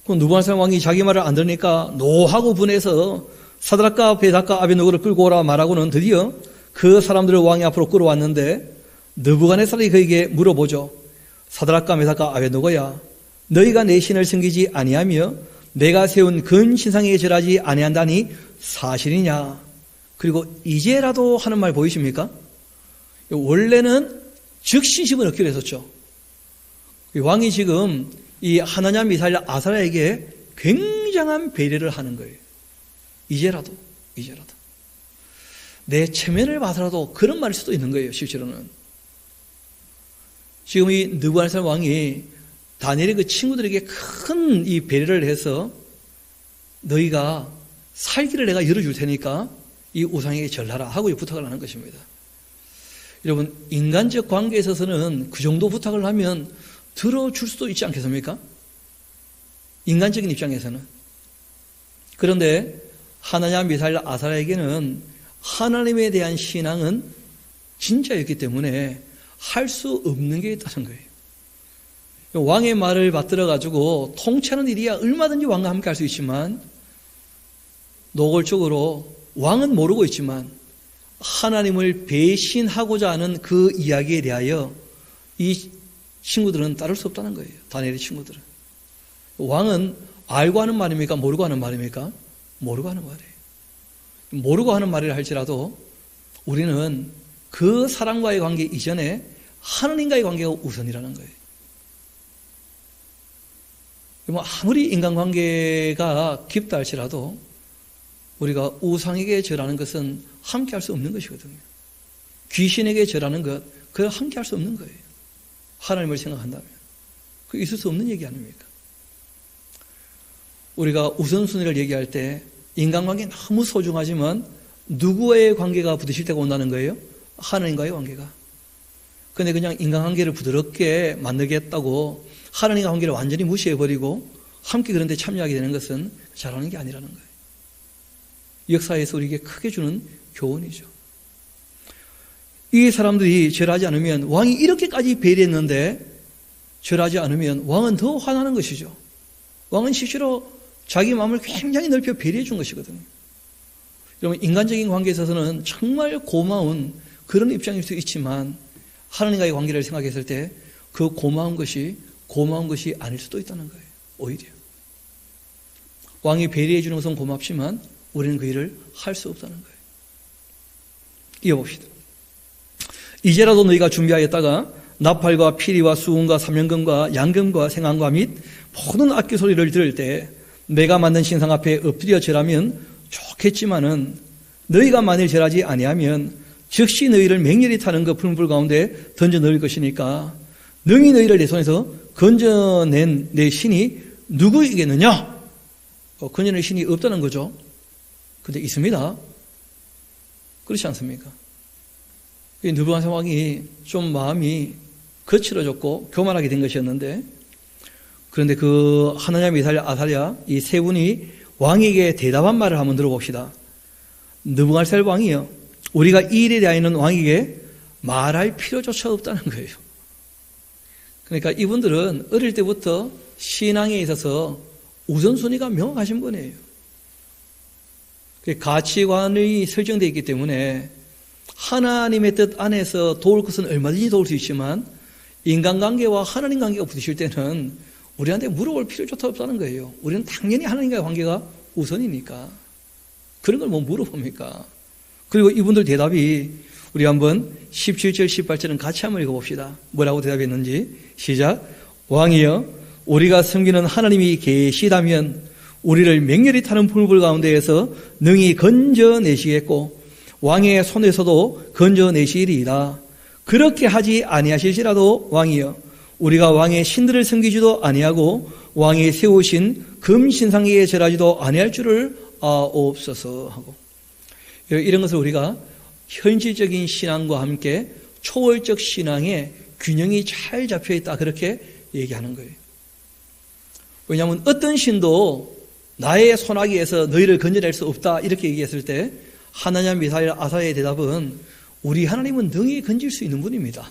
Speaker 1: 그럼 느부갓네살 왕이 자기 말을 안 들으니까 노하고 분해서 사드락과 메삭과 아벳느고를 끌고 오라 말하고는 드디어 그 사람들을 왕이 앞으로 끌어왔는데 느부갓네살이 그에게 물어보죠. 사드락과 메삭과 아벳느고야 너희가 내 신을 섬기지 아니하며 내가 세운 금신상에 절하지 아니한다니 사실이냐. 그리고 이제라도 하는 말 보이십니까? 원래는 즉시 집어넣기로 했었죠. 왕이 지금 이 하나냐 미사엘 아사랴에게 굉장한 배려를 하는 거예요. 이제라도 내 체면을 봐서라도 그런 말일 수도 있는 거예요. 실제로는 지금 이 느부갓네살 왕이 다니엘의 그 친구들에게 큰 이 배려를 해서 너희가 살기를 내가 열어줄 테니까 이 우상에게 절하라 하고 부탁을 하는 것입니다. 여러분, 인간적 관계에 있어서는 그 정도 부탁을 하면 들어줄 수도 있지 않겠습니까? 인간적인 입장에서는. 그런데 하나냐 미사엘 아사랴에게는 하나님에 대한 신앙은 진짜였기 때문에 할 수 없는 게 있다는 거예요. 왕의 말을 받들어가지고 통치하는 일이야 얼마든지 왕과 함께 할 수 있지만 노골적으로 왕은 모르고 있지만 하나님을 배신하고자 하는 그 이야기에 대하여 이 친구들은 따를 수 없다는 거예요. 다니엘의 친구들은. 왕은 알고 하는 말입니까? 모르고 하는 말입니까? 모르고 하는 말이에요. 모르고 하는 말이라 할지라도 우리는 그 사람과의 관계 이전에 하나님과의 관계가 우선이라는 거예요. 아무리 인간관계가 깊다 할지라도 우리가 우상에게 절하는 것은 함께 할 수 없는 것이거든요. 귀신에게 절하는 것, 그거 함께 할 수 없는 거예요. 하나님을 생각한다면. 그게 있을 수 없는 얘기 아닙니까? 우리가 우선순위를 얘기할 때 인간관계 너무 소중하지만 누구와의 관계가 부딪힐 때가 온다는 거예요? 하나님과의 관계가. 근데 그냥 인간관계를 부드럽게 만들겠다고 하나님과 관계를 완전히 무시해버리고 함께 그런 데 참여하게 되는 것은 잘하는 게 아니라는 거예요. 역사에서 우리에게 크게 주는 교훈이죠. 이 사람들이 절하지 않으면 왕이 이렇게까지 배려했는데 절하지 않으면 왕은 더 화나는 것이죠. 왕은 실제로 자기 마음을 굉장히 넓혀 배려해 준 것이거든요. 여러분, 인간적인 관계에 있어서는 정말 고마운 그런 입장일 수 있지만 하나님과의 관계를 생각했을 때 그 고마운 것이 아닐 수도 있다는 거예요. 오히려 왕이 배려해 주는 것은 고맙지만 우리는 그 일을 할 수 없다는 거예요. 이어봅시다. 이제라도 너희가 준비하였다가 나팔과 피리와 수금과 삼연금과 양금과 생황과 및 모든 악기 소리를 들을 때 내가 만든 신상 앞에 엎드려 절하면 좋겠지만은 너희가 만일 절하지 아니하면 즉시 너희를 맹렬히 타는 그 풀무불 가운데 던져 넣을 것이니까 능히 너희를 내 손에서 건져낸 내 신이 누구이겠느냐? 건져낼 신이 없다는 거죠. 근데 있습니다. 그렇지 않습니까? 느부갓네살 왕이 좀 마음이 거칠어졌고 교만하게 된 것이었는데, 그런데 그 하나냐, 미사야, 아사랴 이 세 분이 왕에게 대답한 말을 한번 들어봅시다. 느부갓네살 왕이요, 우리가 이 일에 대하여는 왕에게 말할 필요조차 없다는 거예요. 그러니까 이분들은 어릴 때부터 신앙에 있어서 우선순위가 명확하신 분이에요. 가치관이 설정되어 있기 때문에 하나님의 뜻 안에서 도울 것은 얼마든지 도울 수 있지만 인간관계와 하나님 관계가 부딪힐 때는 우리한테 물어볼 필요조차 없다는 거예요. 우리는 당연히 하나님과의 관계가 우선이니까 그런 걸 뭐 물어봅니까? 그리고 이분들 대답이 우리 한번 17절 18절은 같이 한번 읽어봅시다. 뭐라고 대답했는지. 시작. 왕이여, 우리가 섬기는 하나님이 계시다면 우리를 맹렬히 타는 풀무불 가운데에서 능히 건져내시겠고 왕의 손에서도 건져내시리이다. 그렇게 하지 아니하실지라도 왕이여, 우리가 왕의 신들을 섬기지도 아니하고 왕이 세우신 금신상에 절하지도 아니할 줄을 아옵소서 하고, 이런 것을 우리가 현실적인 신앙과 함께 초월적 신앙의 균형이 잘 잡혀있다, 그렇게 얘기하는 거예요. 왜냐하면 어떤 신도 나의 손아귀에서 너희를 건져낼 수 없다 이렇게 얘기했을 때 하나냐, 미사야, 아사야의 대답은 우리 하나님은 능히 건질 수 있는 분입니다,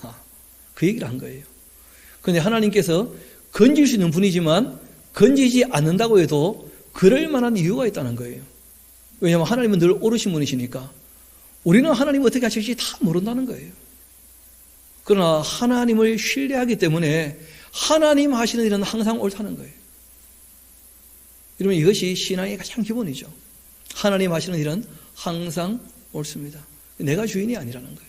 Speaker 1: 그 얘기를 한 거예요. 그런데 하나님께서 건질 수 있는 분이지만 건지지 않는다고 해도 그럴 만한 이유가 있다는 거예요. 왜냐하면 하나님은 늘 옳으신 분이시니까. 우리는 하나님 어떻게 하실지 다 모른다는 거예요. 그러나 하나님을 신뢰하기 때문에 하나님 하시는 일은 항상 옳다는 거예요. 여러분, 이것이 신앙의 가장 기본이죠. 하나님 하시는 일은 항상 옳습니다. 내가 주인이 아니라는 거예요.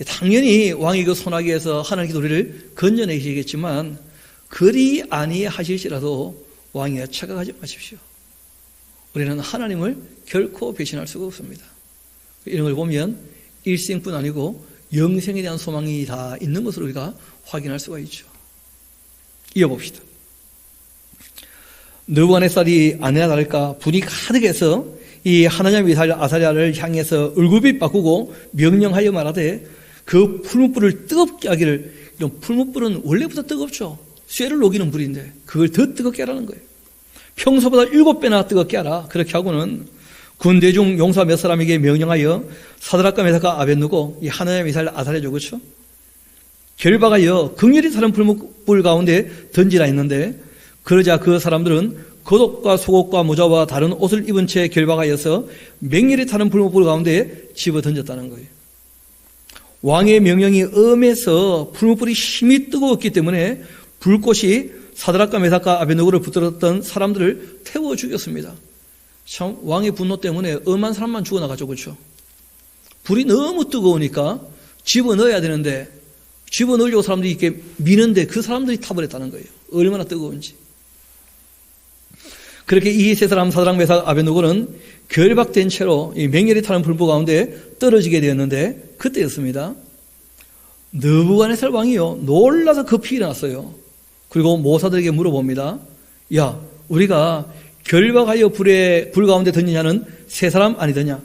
Speaker 1: 당연히 왕이 그 손아귀에서 하나님께 우리를 건져내시겠지만 그리 아니하실지라도 왕이여, 착각하지 마십시오. 우리는 하나님을 결코 배신할 수가 없습니다. 이런 걸 보면 일생뿐 아니고 영생에 대한 소망이 다 있는 것으로 우리가 확인할 수가 있죠. 이어봅시다. 느부갓네살이 아니나 다를까 분이 가득해서 이 하나냐, 미사야, 아사랴를 향해서 얼굴빛 바꾸고 명령하여 말하되 그 풀무불을 뜨겁게 하기를. 이런 풀무불은 원래부터 뜨겁죠. 쇠를 녹이는 불인데 그걸 더 뜨겁게 하라는 거예요. 평소보다 7배나 뜨겁게 하라. 그렇게 하고는 군대 중 용사 몇 사람에게 명령하여 사드락과 메삭과 아벳느고, 이 하나냐, 미사야, 아사랴죠, 그렇죠? 결박하여 극렬히 타는 풀무불 가운데 던지라 했는데, 그러자 그 사람들은 겉옷과 속옷과 모자와 다른 옷을 입은 채 결박하여서 맹렬히 타는 풀무불 가운데 집어 던졌다는 거예요. 왕의 명령이 엄해서 풀무불이 힘이 뜨거웠기 때문에 불꽃이 사드락과 메삭과 아벳느고를 붙들었던 사람들을 태워 죽였습니다. 참, 왕의 분노 때문에 엄한 사람만 죽어나가죠, 그렇죠? 불이 너무 뜨거우니까 집어넣어야 되는데 집어넣으려고 사람들이 이렇게 미는데 그 사람들이 타버렸다는 거예요. 얼마나 뜨거운지. 그렇게 이 세 사람, 사드락, 메삭, 아벳느고는 결박된 채로 이 맹렬히 타는 불꽃 가운데 떨어지게 되었는데, 그때였습니다. 느부갓네살 왕이요, 놀라서 급히 일어났어요. 그리고 모사들에게 물어봅니다. 야, 우리가 결박하여 불 가운데 던지냐는 세 사람 아니더냐?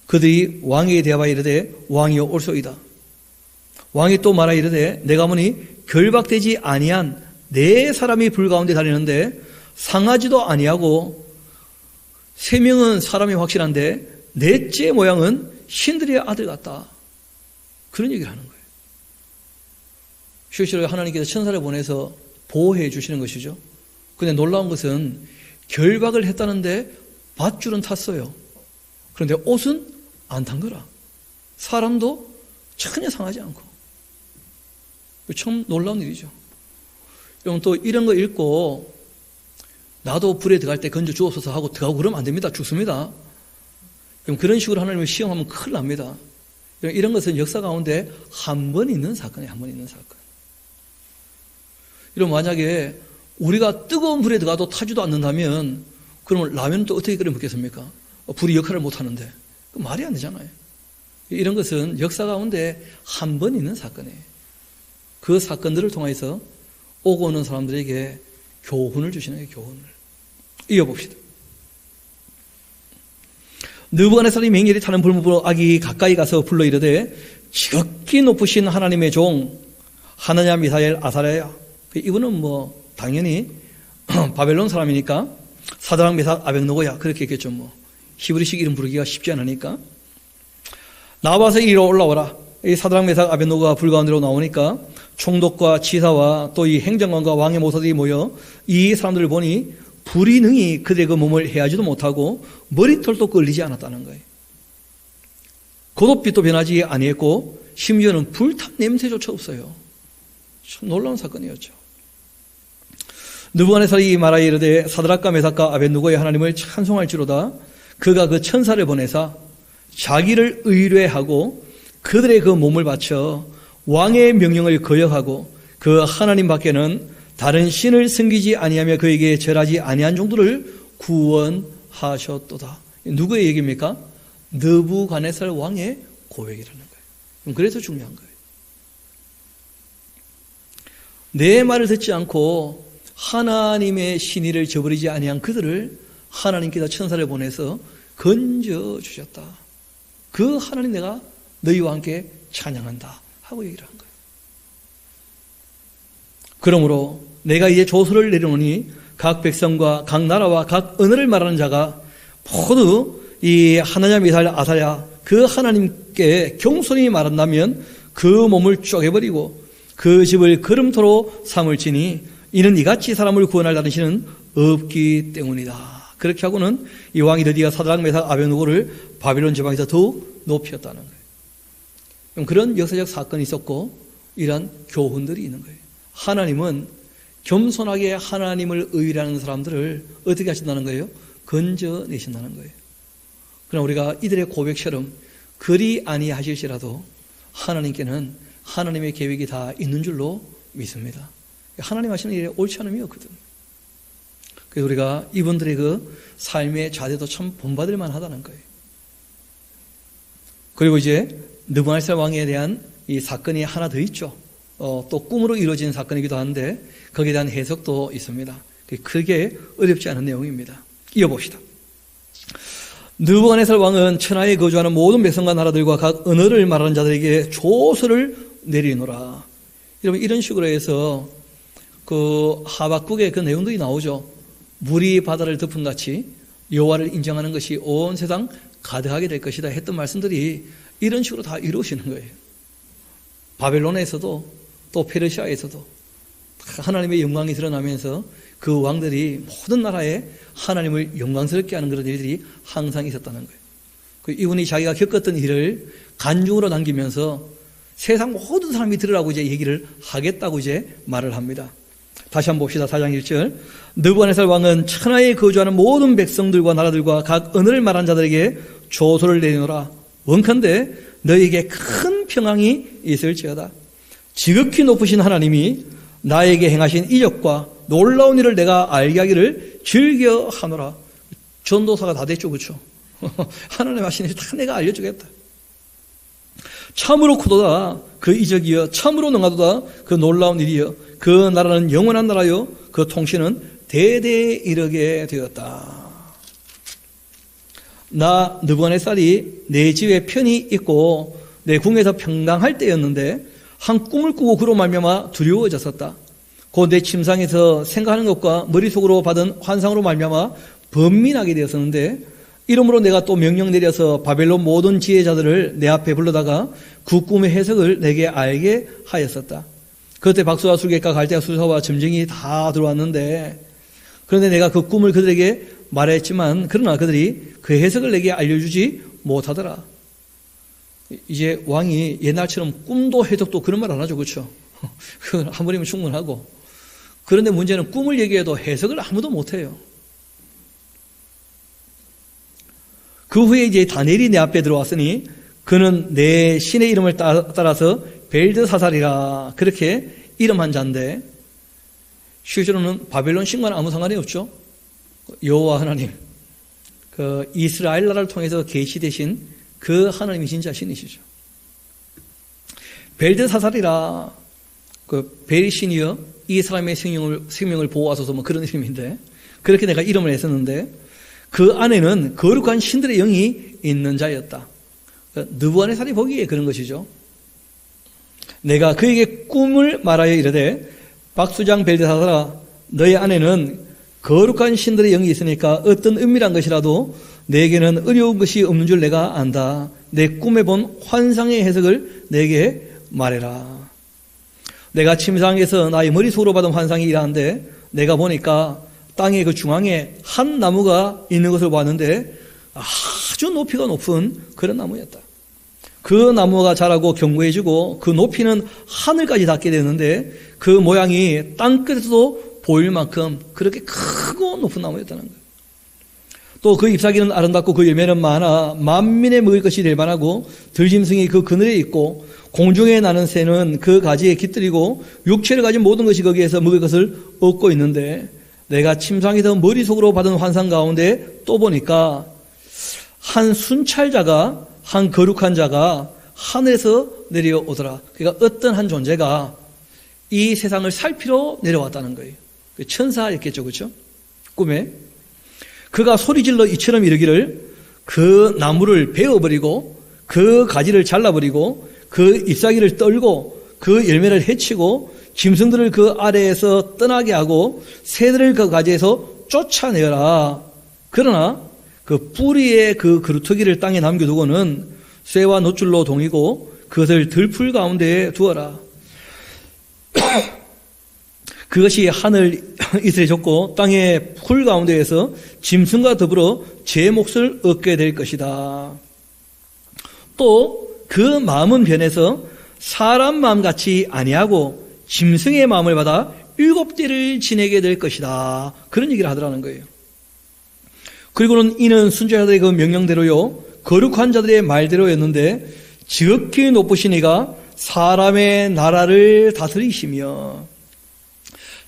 Speaker 1: 그들이 왕에게 대하여 이르되 왕이여, 옳소이다. 왕이 또 말하여 이르되 내가 보니 결박되지 아니한 네 사람이 불 가운데 다니는데 상하지도 아니하고 3명은 사람이 확실한데 넷째 모양은 신들의 아들 같다. 그런 얘기를 하는 거예요. 실제로 하나님께서 천사를 보내서 보호해 주시는 것이죠. 그런데 놀라운 것은 결박을 했다는데 밧줄은 탔어요. 그런데 옷은 안 탄 거라. 사람도 전혀 상하지 않고. 참 놀라운 일이죠. 여러분 또 이런 거 읽고 나도 불에 들어갈 때 건져 주옵소서 하고 들어가고 그러면 안 됩니다. 죽습니다. 그럼 그런 식으로 하나님을 시험하면 큰일 납니다. 이런 것은 역사 가운데 한 번 있는 사건이에요. 한 번 있는 사건. 이런 만약에 우리가 뜨거운 불에 들어가도 타지도 않는다면 그러면 라면은 또 어떻게 끓여 먹겠습니까? 불이 역할을 못하는데. 말이 안 되잖아요. 이런 것은 역사 가운데 한 번 있는 사건이에요. 그 사건들을 통해서 오고 오는 사람들에게 교훈을 주시는 거예요. 교훈을. 이어봅시다. 느부갓네살이 맹렬히 타는 불무불로 악이 가까이 가서 불러 이르되 지극히 높으신 하나님의 종 하나냐 미사엘 아사랴야. 이분은 뭐 당연히 바벨론 사람이니까 사드락 메삭 아벳느고야 그렇게 했겠죠. 뭐 히브리식 이름 부르기가 쉽지 않으니까 나와서 이리로 올라오라. 이 사드락 메삭 아벳느고가 불 가운데로 나오니까 총독과 지사와 또 이 행정관과 왕의 모사들이 모여 이 사람들을 보니 불이 능히 그들의 그 몸을 해하지도 못하고 머리털도 끌리지 않았다는 거예요. 겉옷빛도 변하지 아니했고 심지어는 불탄 냄새조차 없어요. 참 놀라운 사건이었죠. 느부갓네살이 말하여 이르되 사드락과 메삭과 아벳느고의 하나님을 찬송할지로다. 그가 그 천사를 보내사 자기를 의뢰하고 그들의 그 몸을 바쳐 왕의 명령을 거역하고 그 하나님 밖에는 다른 신을 섬기지 아니하며 그에게 절하지 아니한 종들을 구원하셨도다. 누구의 얘기입니까? 느부갓네살 왕의 고백이라는 거예요. 그래서 중요한 거예요. 내 말을 듣지 않고 하나님의 신의를 저버리지 아니한 그들을 하나님께서 천사를 보내서 건져주셨다. 그 하나님 내가 너희와 함께 찬양한다 하고 얘기를 한 거예요. 그러므로 내가 이제 조서를 내려놓으니 각 백성과 각 나라와 각 언어를 말하는 자가 모두 이 하나냐 미사엘 아사랴 그 하나님께 경손히 말한다면 그 몸을 쪼개버리고 그 집을 걸음토로 삼을지니 이는 이같이 사람을 구원할 다른 신은 없기 때문이다. 그렇게 하고는 이 왕이 드디어 사드락 메삭 아벳느고를 바빌론 지방에서 더욱 높였다는 거예요. 그럼 그런 역사적 사건이 있었고 이런 교훈들이 있는 거예요. 하나님은 겸손하게 하나님을 의뢰하는 사람들을 어떻게 하신다는 거예요? 건져내신다는 거예요. 그러나 우리가 이들의 고백처럼 그리 아니하실지라도 하나님께는 하나님의 계획이 다 있는 줄로 믿습니다. 하나님 하시는 일에 옳지 않음이 없거든. 그래서 우리가 이분들의 그 삶의 자세도 참 본받을 만하다는 거예요. 그리고 이제 느부갓네살 왕에 대한 이 사건이 하나 더 있죠. 또 꿈으로 이루어진 사건이기도 한데 거기에 대한 해석도 있습니다. 크게 어렵지 않은 내용입니다. 이어봅시다. 느부갓네살 왕은 천하에 거주하는 모든 백성과 나라들과 각 언어를 말하는 자들에게 조서를 내리노라. 여러분 이런 식으로 해서 그 하박국의 그 내용들이 나오죠. 물이 바다를 덮은같이 여호와를 인정하는 것이 온 세상 가득하게 될 것이다 했던 말씀들이 이런 식으로 다 이루어지는 거예요. 바벨론에서도 또 페르시아에서도 하나님의 영광이 드러나면서 그 왕들이 모든 나라에 하나님을 영광스럽게 하는 그런 일들이 항상 있었다는 거예요. 이분이 자기가 겪었던 일을 간증으로 남기면서 세상 모든 사람이 들으라고 이제 얘기를 하겠다고 이제 말을 합니다. 다시 한번 봅시다. 4장 1절. 느부갓네살 왕은 천하에 거주하는 모든 백성들과 나라들과 각 언어를 말하는 자들에게 조서를 내리노라. 원컨대 너희에게 큰 평강이 있을지어다. 지극히 높으신 하나님이 나에게 행하신 이적과 놀라운 일을 내가 알게 하기를 즐겨하노라. 전도사가 다 됐죠. 그렇죠? 하나님 하신 일 다 내가 알려주겠다. 참으로 크도다 그 이적이여 참으로 능하도다 그 놀라운 일이여 그 나라는 영원한 나라요 그 통치는 대대에 이르게 되었다. 나 느부갓네살이 내 집에 편히 있고 내 궁에서 평강할 때였는데 한 꿈을 꾸고 그로 말미암아 두려워졌었다. 곧 내 침상에서 생각하는 것과 머릿속으로 받은 환상으로 말미암아 번민하게 되었었는데 이러므로 내가 또 명령 내려서 바벨론 모든 지혜자들을 내 앞에 불러다가 그 꿈의 해석을 내게 알게 하였었다. 그때 박수와 술객과 갈대와 수사와 점쟁이 다 들어왔는데 그런데 내가 그 꿈을 그들에게 말했지만 그러나 그들이 그 해석을 내게 알려주지 못하더라. 이제 왕이 옛날처럼 꿈도 해석도 그런 말 안 하죠. 그렇죠? 그건 한 번이면 충분하고. 그런데 문제는 꿈을 얘기해도 해석을 아무도 못해요. 그 후에 이제 다니엘이 내 앞에 들어왔으니 그는 내 신의 이름을 따라서 벨드사살이라 그렇게 이름한 자인데, 실제로는 바벨론 신과는 아무 상관이 없죠. 여호와 하나님, 그 이스라엘 나라를 통해서 계시되신 그 하나님이 진짜 신이시죠. 벨드사살이라, 그 벨신이여 이 사람의 생명을 보호하소서, 뭐 그런 이름인데, 그렇게 내가 이름을 했었는데, 그 안에는 거룩한 신들의 영이 있는 자였다. 느부갓네살이 보기에 그런 것이죠. 내가 그에게 꿈을 말하여 이르되, 박수장 벨드사살아, 너의 안에는 거룩한 신들의 영이 있으니까 어떤 은밀한 것이라도 내게는 어려운 것이 없는 줄 내가 안다. 내 꿈에 본 환상의 해석을 내게 말해라. 내가 침상에서 나의 머릿속으로 받은 환상이 이러한데, 내가 보니까 땅의 그 중앙에 한 나무가 있는 것을 봤는데 아주 높이가 높은 그런 나무였다. 그 나무가 자라고 견고해지고 그 높이는 하늘까지 닿게 되는데 그 모양이 땅끝에서도 보일 만큼 그렇게 크고 높은 나무였다는 거예요. 또 그 잎사귀는 아름답고 그 열매는 많아 만민의 먹을 것이 될 만하고 들짐승이 그 그늘에 있고 공중에 나는 새는 그 가지에 깃들이고 육체를 가진 모든 것이 거기에서 먹을 것을 얻고 있는데, 내가 침상에서 머릿속으로 받은 환상 가운데 또 보니까 한 순찰자가, 한 거룩한 자가 하늘에서 내려오더라. 그러니까 어떤 한 존재가 이 세상을 살피러 내려왔다는 거예요. 천사였겠죠, 그렇죠? 꿈에. 그가 소리질러 이처럼 이르기를, 그 나무를 베어버리고 그 가지를 잘라버리고 그 잎사귀를 떨고 그 열매를 해치고 짐승들을 그 아래에서 떠나게 하고 새들을 그 가지에서 쫓아내어라. 그러나 그 뿌리의 그 그루터기를 땅에 남겨두고는 쇠와 놋줄로 동이고 그것을 들풀 가운데에 두어라. 그것이 하늘 이슬에 젖고 땅의 풀 가운데에서 짐승과 더불어 제 몫을 얻게 될 것이다. 또 그 마음은 변해서 사람 마음같이 아니하고 짐승의 마음을 받아 7대를 지내게 될 것이다. 그런 얘기를 하더라는 거예요. 그리고는 이는 순죄자들의 그 명령대로요, 거룩한 자들의 말대로였는데 지극히 높으신 이가 사람의 나라를 다스리시며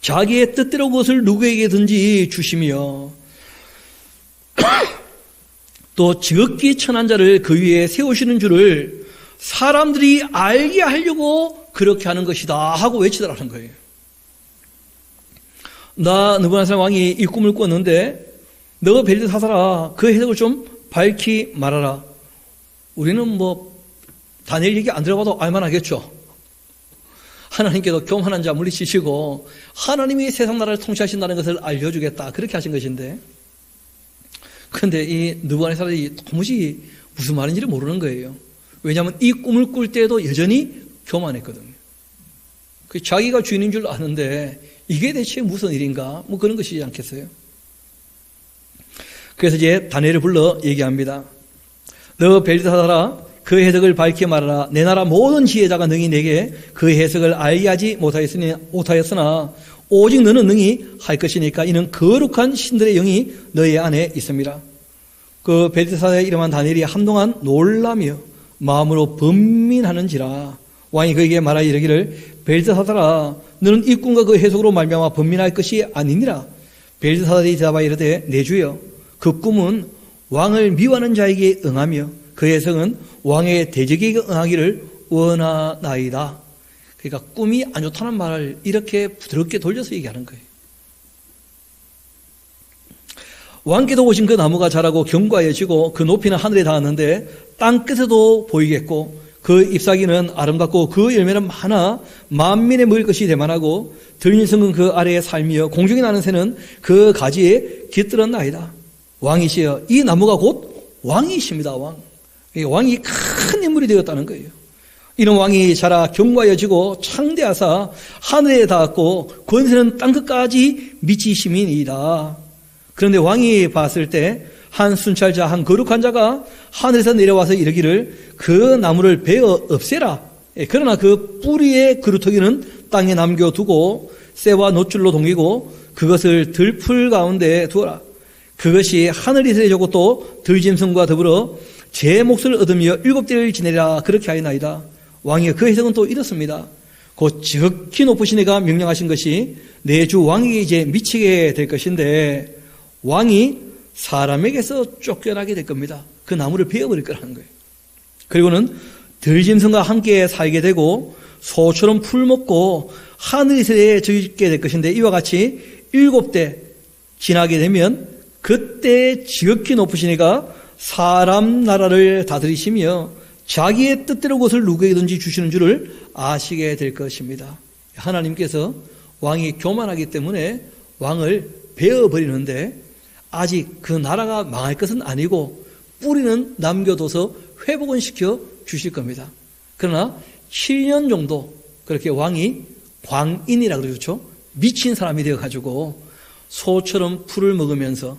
Speaker 1: 자기의 뜻대로 그것을 누구에게든지 주시며 또 지극히 천한 자를 그 위에 세우시는 줄을 사람들이 알게 하려고 그렇게 하는 것이다 하고 외치더라는 거예요. 나 느부갓네살 왕이 이 꿈을 꿨는데 너 벨드사살아, 그 해석을 좀 밝히 말하라. 우리는 뭐 다니엘 얘기 안 들어봐도 알만하겠죠. 하나님께도 교만한 자 물리치시고 하나님이 세상 나라를 통치하신다는 것을 알려주겠다, 그렇게 하신 것인데, 그런데 이 느부갓네살이 도무지 무슨 말인지를 모르는 거예요. 왜냐하면 이 꿈을 꿀 때에도 여전히 교만했거든요. 자기가 주인인 줄 아는데 이게 대체 무슨 일인가, 뭐 그런 것이지 않겠어요? 그래서 이제 다니엘을 불러 얘기합니다. 너 벨드사살아, 그 해석을 밝히 말하라. 내 나라 모든 지혜자가 능히 내게 그 해석을 알게 하지 못하였으나 오직 너는 능히 할 것이니까 이는 거룩한 신들의 영이 너희 안에 있습니다. 그 벨드사살의 이름한 다니엘이 한동안 놀라며 마음으로 번민하는지라. 왕이 그에게 말하여 이르기를, 벨드사살아, 너는 이 꿈과 그 해석으로 말미암아 번민할 것이 아니니라. 벨드사살이 대답하여 이르되, 내 주여, 그 꿈은 왕을 미워하는 자에게 응하며 그 해석은 왕의 대적에게 응하기를 원하나이다. 그러니까 꿈이 안 좋다는 말을 이렇게 부드럽게 돌려서 얘기하는 거예요. 왕께도 오신 그 나무가 자라고 견고하여지고 그 높이는 하늘에 닿았는데 땅끝에도 보이겠고 그 잎사귀는 아름답고 그 열매는 많아 만민의 먹을 것이 되만하고 들짐승은 그 아래에 살며 공중에 나는 새는 그 가지에 깃들었나이다. 왕이시여, 이 나무가 곧 왕이십니다. 왕이 큰 인물이 되었다는 거예요. 이런 왕이 자라 견고하여지고 창대하사 하늘에 닿았고 권세는 땅끝까지 미치심이니이다. 그런데 왕이 봤을 때 한 순찰자, 한 거룩한 자가 하늘에서 내려와서 이르기를 그 나무를 베어 없애라. 그러나 그 뿌리의 그루터기는 땅에 남겨두고 쇠와 놋줄로 동이고 그것을 들풀 가운데 두어라. 그것이 하늘이 세워졌고 또 들짐승과 더불어 제 몫을 얻으며 7대를 지내라. 그렇게 하였나이다. 왕이 그 해석은 또 이렇습니다. 곧 지극히 높으신 이가 명령하신 것이 내 주 왕에게 이제 미치게 될 것인데 왕이 사람에게서 쫓겨나게 될 겁니다. 그 나무를 베어버릴 거라는 거예요. 그리고는 들짐승과 함께 살게 되고 소처럼 풀 먹고 하늘에 젖게 될 것인데 이와 같이 7대 지나게 되면 그때 지극히 높으신 이가 사람 나라를 다스리시며 자기의 뜻대로 그것을 누구에게든지 주시는 줄을 아시게 될 것입니다. 하나님께서 왕이 교만하기 때문에 왕을 베어버리는데 아직 그 나라가 망할 것은 아니고 뿌리는 남겨둬서 회복은 시켜 주실 겁니다. 그러나 7년 정도 그렇게 왕이 광인이라 그러죠. 미친 사람이 되어가지고 소처럼 풀을 먹으면서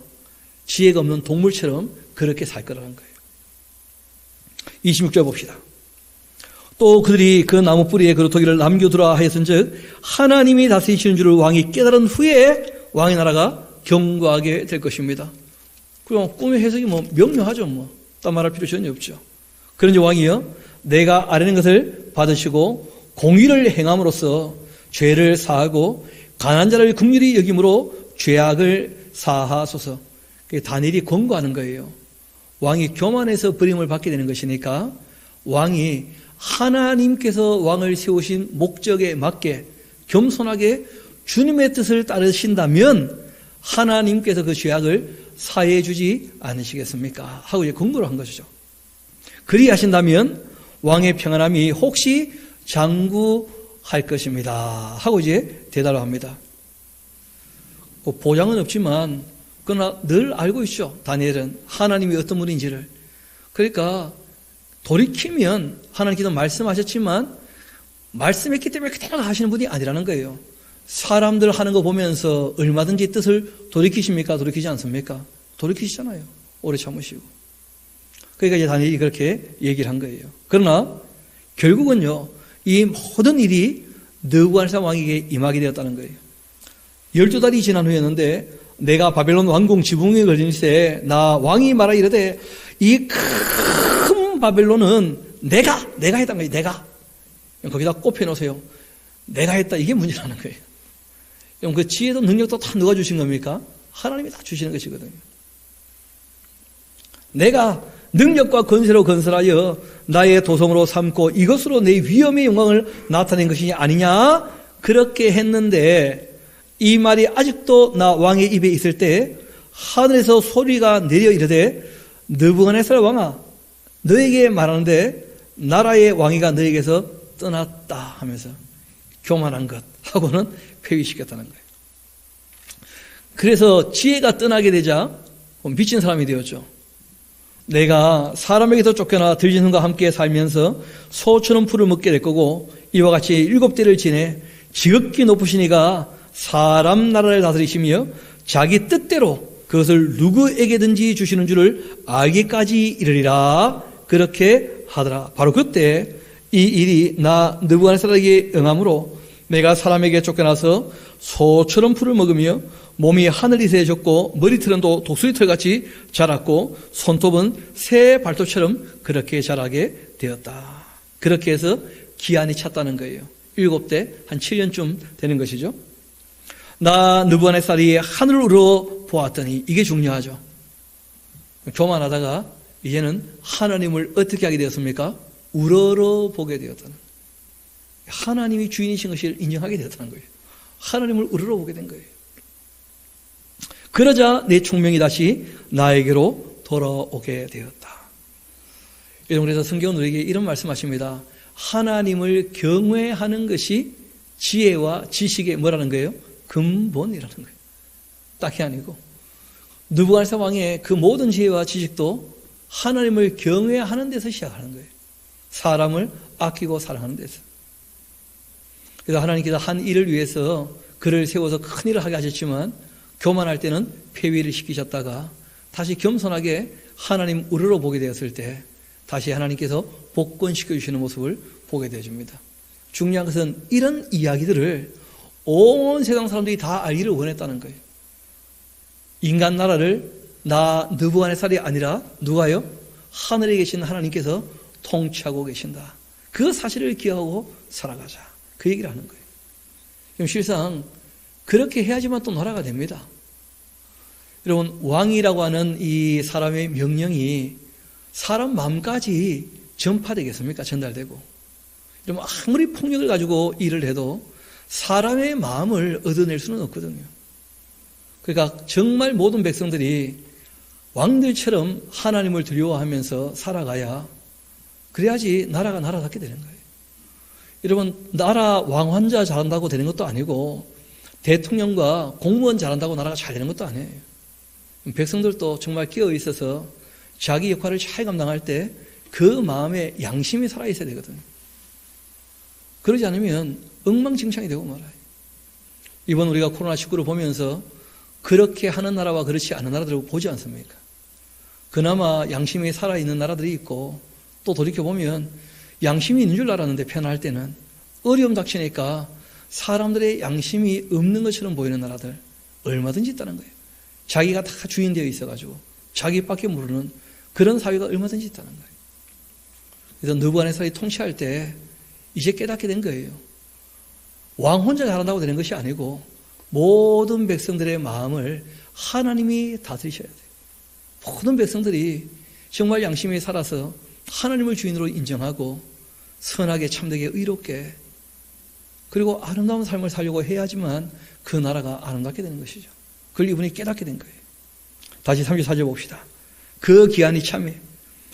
Speaker 1: 지혜가 없는 동물처럼 그렇게 살 거라는 거예요. 26절 봅시다. 또 그들이 그 나무 뿌리에 그루터기를 남겨두라 하였은즉 하나님이 다스리시는 줄을 왕이 깨달은 후에 왕의 나라가 견고하게 될 것입니다. 그럼 꿈의 해석이 명료하죠. 딴 말할 필요 전혀 없죠. 그런지 왕이요 내가 아뢰는 것을 받으시고 공의를 행함으로써 죄를 사하고 가난한 자를 긍휼히 여김으로 죄악을 사하소서. 다니엘이 권고하는 거예요. 왕이 교만해서 버림을 받게 되는 것이니까 왕이 하나님께서 왕을 세우신 목적에 맞게 겸손하게 주님의 뜻을 따르신다면 하나님께서 그 죄악을 사해 주지 않으시겠습니까? 하고 이제 권고를 한 것이죠. 그리하신다면 왕의 평안함이 혹시 장구할 것입니다. 하고 이제 대답을 합니다. 보장은 없지만 그러나 늘 알고 있죠. 다니엘은 하나님이 어떤 분인지를. 그러니까 돌이키면 하나님께서 말씀하셨지만 말씀했기 때문에 그대로 하시는 분이 아니라는 거예요. 사람들 하는 거 보면서 얼마든지 뜻을 돌이키십니까? 돌이키지 않습니까? 돌이키시잖아요. 오래 참으시고. 그러니까 이제 다니엘이 그렇게 얘기를 한 거예요. 그러나 결국은요, 이 모든 일이 느부갓네살 왕에게 임하게 되었다는 거예요. 12달이 지난 후였는데 내가 바벨론 왕궁 지붕에 걸린 새 나 왕이 말하 이르되 이 큰 바벨론은 내가 했단 거예요. 내가. 거기다 꼽혀놓으세요. 내가 했다. 이게 문제라는 거예요. 그럼 그 지혜도 능력도 다 누가 주신 겁니까? 하나님이 다 주시는 것이거든요. 내가 능력과 권세로 건설하여 나의 도성으로 삼고 이것으로 내 위엄의 영광을 나타낸 것이 아니냐? 그렇게 했는데 이 말이 아직도 나 왕의 입에 있을 때 하늘에서 소리가 내려 이르되 느부갓네살 왕아 너에게 말하는데 나라의 왕위가 너에게서 떠났다 하면서 교만한 것 하고는 폐위시켰다는 거예요. 그래서 지혜가 떠나게 되자 미친 사람이 되었죠. 내가 사람에게서 쫓겨나 들짐승과 함께 살면서 소처럼 풀을 먹게 될 거고 이와 같이 7대를 지내 지극히 높으신 이가 사람 나라를 다스리시며 자기 뜻대로 그것을 누구에게든지 주시는 줄을 알기까지 이르리라 그렇게 하더라. 바로 그때 이 일이 나 느부갓네살에게 응함으로 내가 사람에게 쫓겨나서 소처럼 풀을 먹으며 몸이 하늘이 새졌고 머리털은 또 독수리털같이 자랐고 손톱은 새 발톱처럼 그렇게 자라게 되었다. 그렇게 해서 기한이 찼다는 거예요. 7대 한 7년쯤 되는 것이죠. 나 느부갓네살이 하늘을 우러 보았더니 이게 중요하죠. 교만하다가 이제는 하나님을 어떻게 하게 되었습니까? 우러러 보게 되었다는 거예요. 하나님이 주인이신 것을 인정하게 되었다는 거예요. 하나님을 우러러 보게 된 거예요. 그러자 내 총명이 다시 나에게로 돌아오게 되었다. 여러분, 그래서 성경은 우리에게 이런 말씀하십니다. 하나님을 경외하는 것이 지혜와 지식의 뭐라는 거예요? 근본이라는 거예요. 딱히 아니고 느부갓네살 왕의 그 모든 지혜와 지식도 하나님을 경외하는 데서 시작하는 거예요. 사람을 아끼고 사랑하는 데서. 그래서 하나님께서 한 일을 위해서 그를 세워서 큰 일을 하게 하셨지만 교만할 때는 폐위를 시키셨다가 다시 겸손하게 하나님 우러러 보게 되었을 때 다시 하나님께서 복권시켜 주시는 모습을 보게 되어줍니다. 중요한 것은 이런 이야기들을 온 세상 사람들이 다 알기를 원했다는 거예요. 인간 나라를 나 느부갓네살이 아니라 누가요? 하늘에 계신 하나님께서 통치하고 계신다. 그 사실을 기억하고 살아가자. 그 얘기를 하는 거예요. 그럼 실상 그렇게 해야지만 또 나라가 됩니다. 여러분, 왕이라고 하는 이 사람의 명령이 사람 마음까지 전파되겠습니까? 전달되고. 여러분, 아무리 폭력을 가지고 일을 해도 사람의 마음을 얻어낼 수는 없거든요. 그러니까 정말 모든 백성들이 왕들처럼 하나님을 두려워하면서 살아가야, 그래야지 나라가 나라답게 되는 거예요. 여러분, 나라 왕환자 잘한다고 되는 것도 아니고 대통령과 공무원 잘한다고 나라가 잘 되는 것도 아니에요. 백성들도 정말 깨어 있어서 자기 역할을 잘 감당할 때 그 마음에 양심이 살아있어야 되거든요. 그러지 않으면 엉망진창이 되고 말아요. 이번 우리가 코로나19를 보면서 그렇게 하는 나라와 그렇지 않은 나라들을 보지 않습니까? 그나마 양심이 살아있는 나라들이 있고, 또 돌이켜보면 양심이 있는 줄 알았는데 편할 때는 어려움 닥치니까 사람들의 양심이 없는 것처럼 보이는 나라들 얼마든지 있다는 거예요. 자기가 다 주인 되어 있어가지고 자기밖에 모르는 그런 사회가 얼마든지 있다는 거예요. 그래서 느부갓네살이 통치할 때 이제 깨닫게 된 거예요. 왕 혼자 잘한다고 되는 것이 아니고 모든 백성들의 마음을 하나님이 다스리셔야 돼요. 모든 백성들이 정말 양심이 살아서 하나님을 주인으로 인정하고 선하게 참되게 의롭게 그리고 아름다운 삶을 살려고 해야지만 그 나라가 아름답게 되는 것이죠. 그걸 이분이 깨닫게 된 거예요. 다시 34절 봅시다. 그 기한이 참에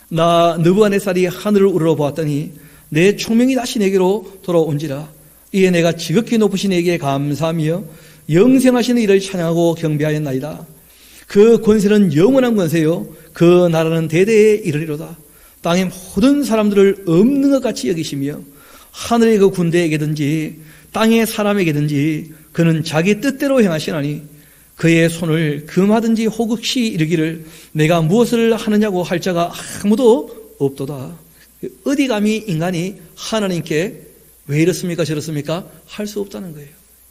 Speaker 1: 나 느부갓네살이 하늘을 우러러보았더니 내 총명이 다시 내게로 돌아온지라. 이에 내가 지극히 높으신 이에게 감사하며 영생하시는 이를 찬양하고 경배하였나이다. 그 권세는 영원한 권세요 그 나라는 대대에 이르리로다. 땅의 모든 사람들을 없는 것 같이 여기시며 하늘의 그 군대에게든지 땅의 사람에게든지 그는 자기 뜻대로 행하시나니 그의 손을 금하든지 호극시 이르기를 내가 무엇을 하느냐고 할 자가 아무도 없도다. 어디 감히 인간이 하나님께 왜 이렇습니까 저렇습니까 할 수 없다는 거예요.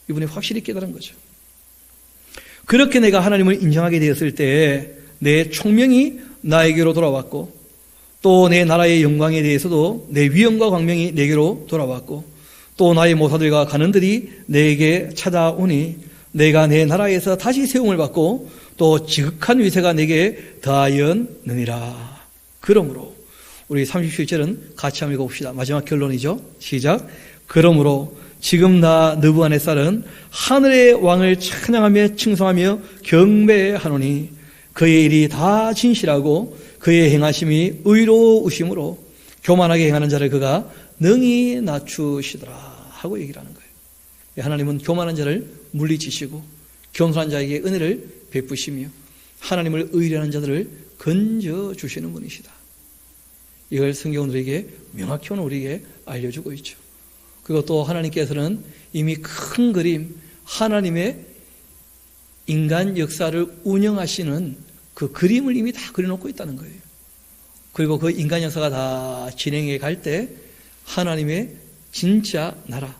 Speaker 1: 이분이 확실히 깨달은 거죠. 그렇게 내가 하나님을 인정하게 되었을 때 내 총명이 나에게로 돌아왔고 또 내 나라의 영광에 대해서도 내 위엄과 광명이 내게로 돌아왔고 또 나의 모사들과 간원들이 내게 찾아오니 내가 내 나라에서 다시 세움을 받고 또 지극한 위세가 내게 더하였느니라. 그러므로 우리 37절은 같이 한번 읽어봅시다. 마지막 결론이죠. 시작. 그러므로 지금 나 느부갓네살은 하늘의 왕을 찬양하며 칭송하며 경배하노니 그의 일이 다 진실하고 그의 행하심이 의로우심으로 교만하게 행하는 자를 그가 능히 낮추시더라 하고 얘기를 하는 거예요. 하나님은 교만한 자를 물리치시고 겸손한 자에게 은혜를 베푸시며 하나님을 의뢰하는 자들을 건져주시는 분이시다. 이걸 성경은 우리에게 명확히 오늘 우리에게 알려주고 있죠. 그리고 또 하나님께서는 이미 큰 그림 하나님의 인간 역사를 운영하시는 그 그림을 이미 다 그려놓고 있다는 거예요. 그리고 그 인간 역사가 다 진행해 갈 때 하나님의 진짜 나라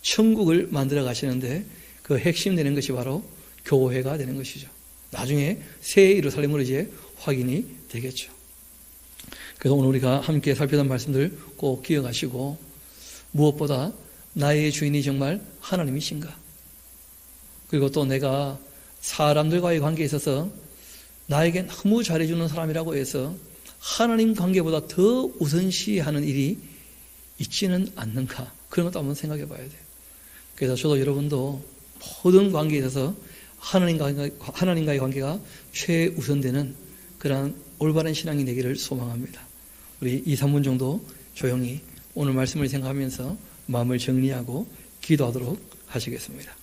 Speaker 1: 천국을 만들어 가시는데 그 핵심 되는 것이 바로 교회가 되는 것이죠. 나중에 새 예루살렘으로 이제 확인이 되겠죠. 그래서 오늘 우리가 함께 살펴본 말씀들 꼭 기억하시고 무엇보다 나의 주인이 정말 하나님이신가? 그리고 또 내가 사람들과의 관계에 있어서 나에게 너무 잘해주는 사람이라고 해서 하나님 관계보다 더 우선시하는 일이 있지는 않는가? 그런 것도 한번 생각해 봐야 돼요. 그래서 저도 여러분도 모든 관계에 있어서 하나님과의 관계가 최우선되는 그런 올바른 신앙이 되기를 소망합니다. 우리 2, 3분 정도 조용히 오늘 말씀을 생각하면서 마음을 정리하고 기도하도록 하시겠습니다.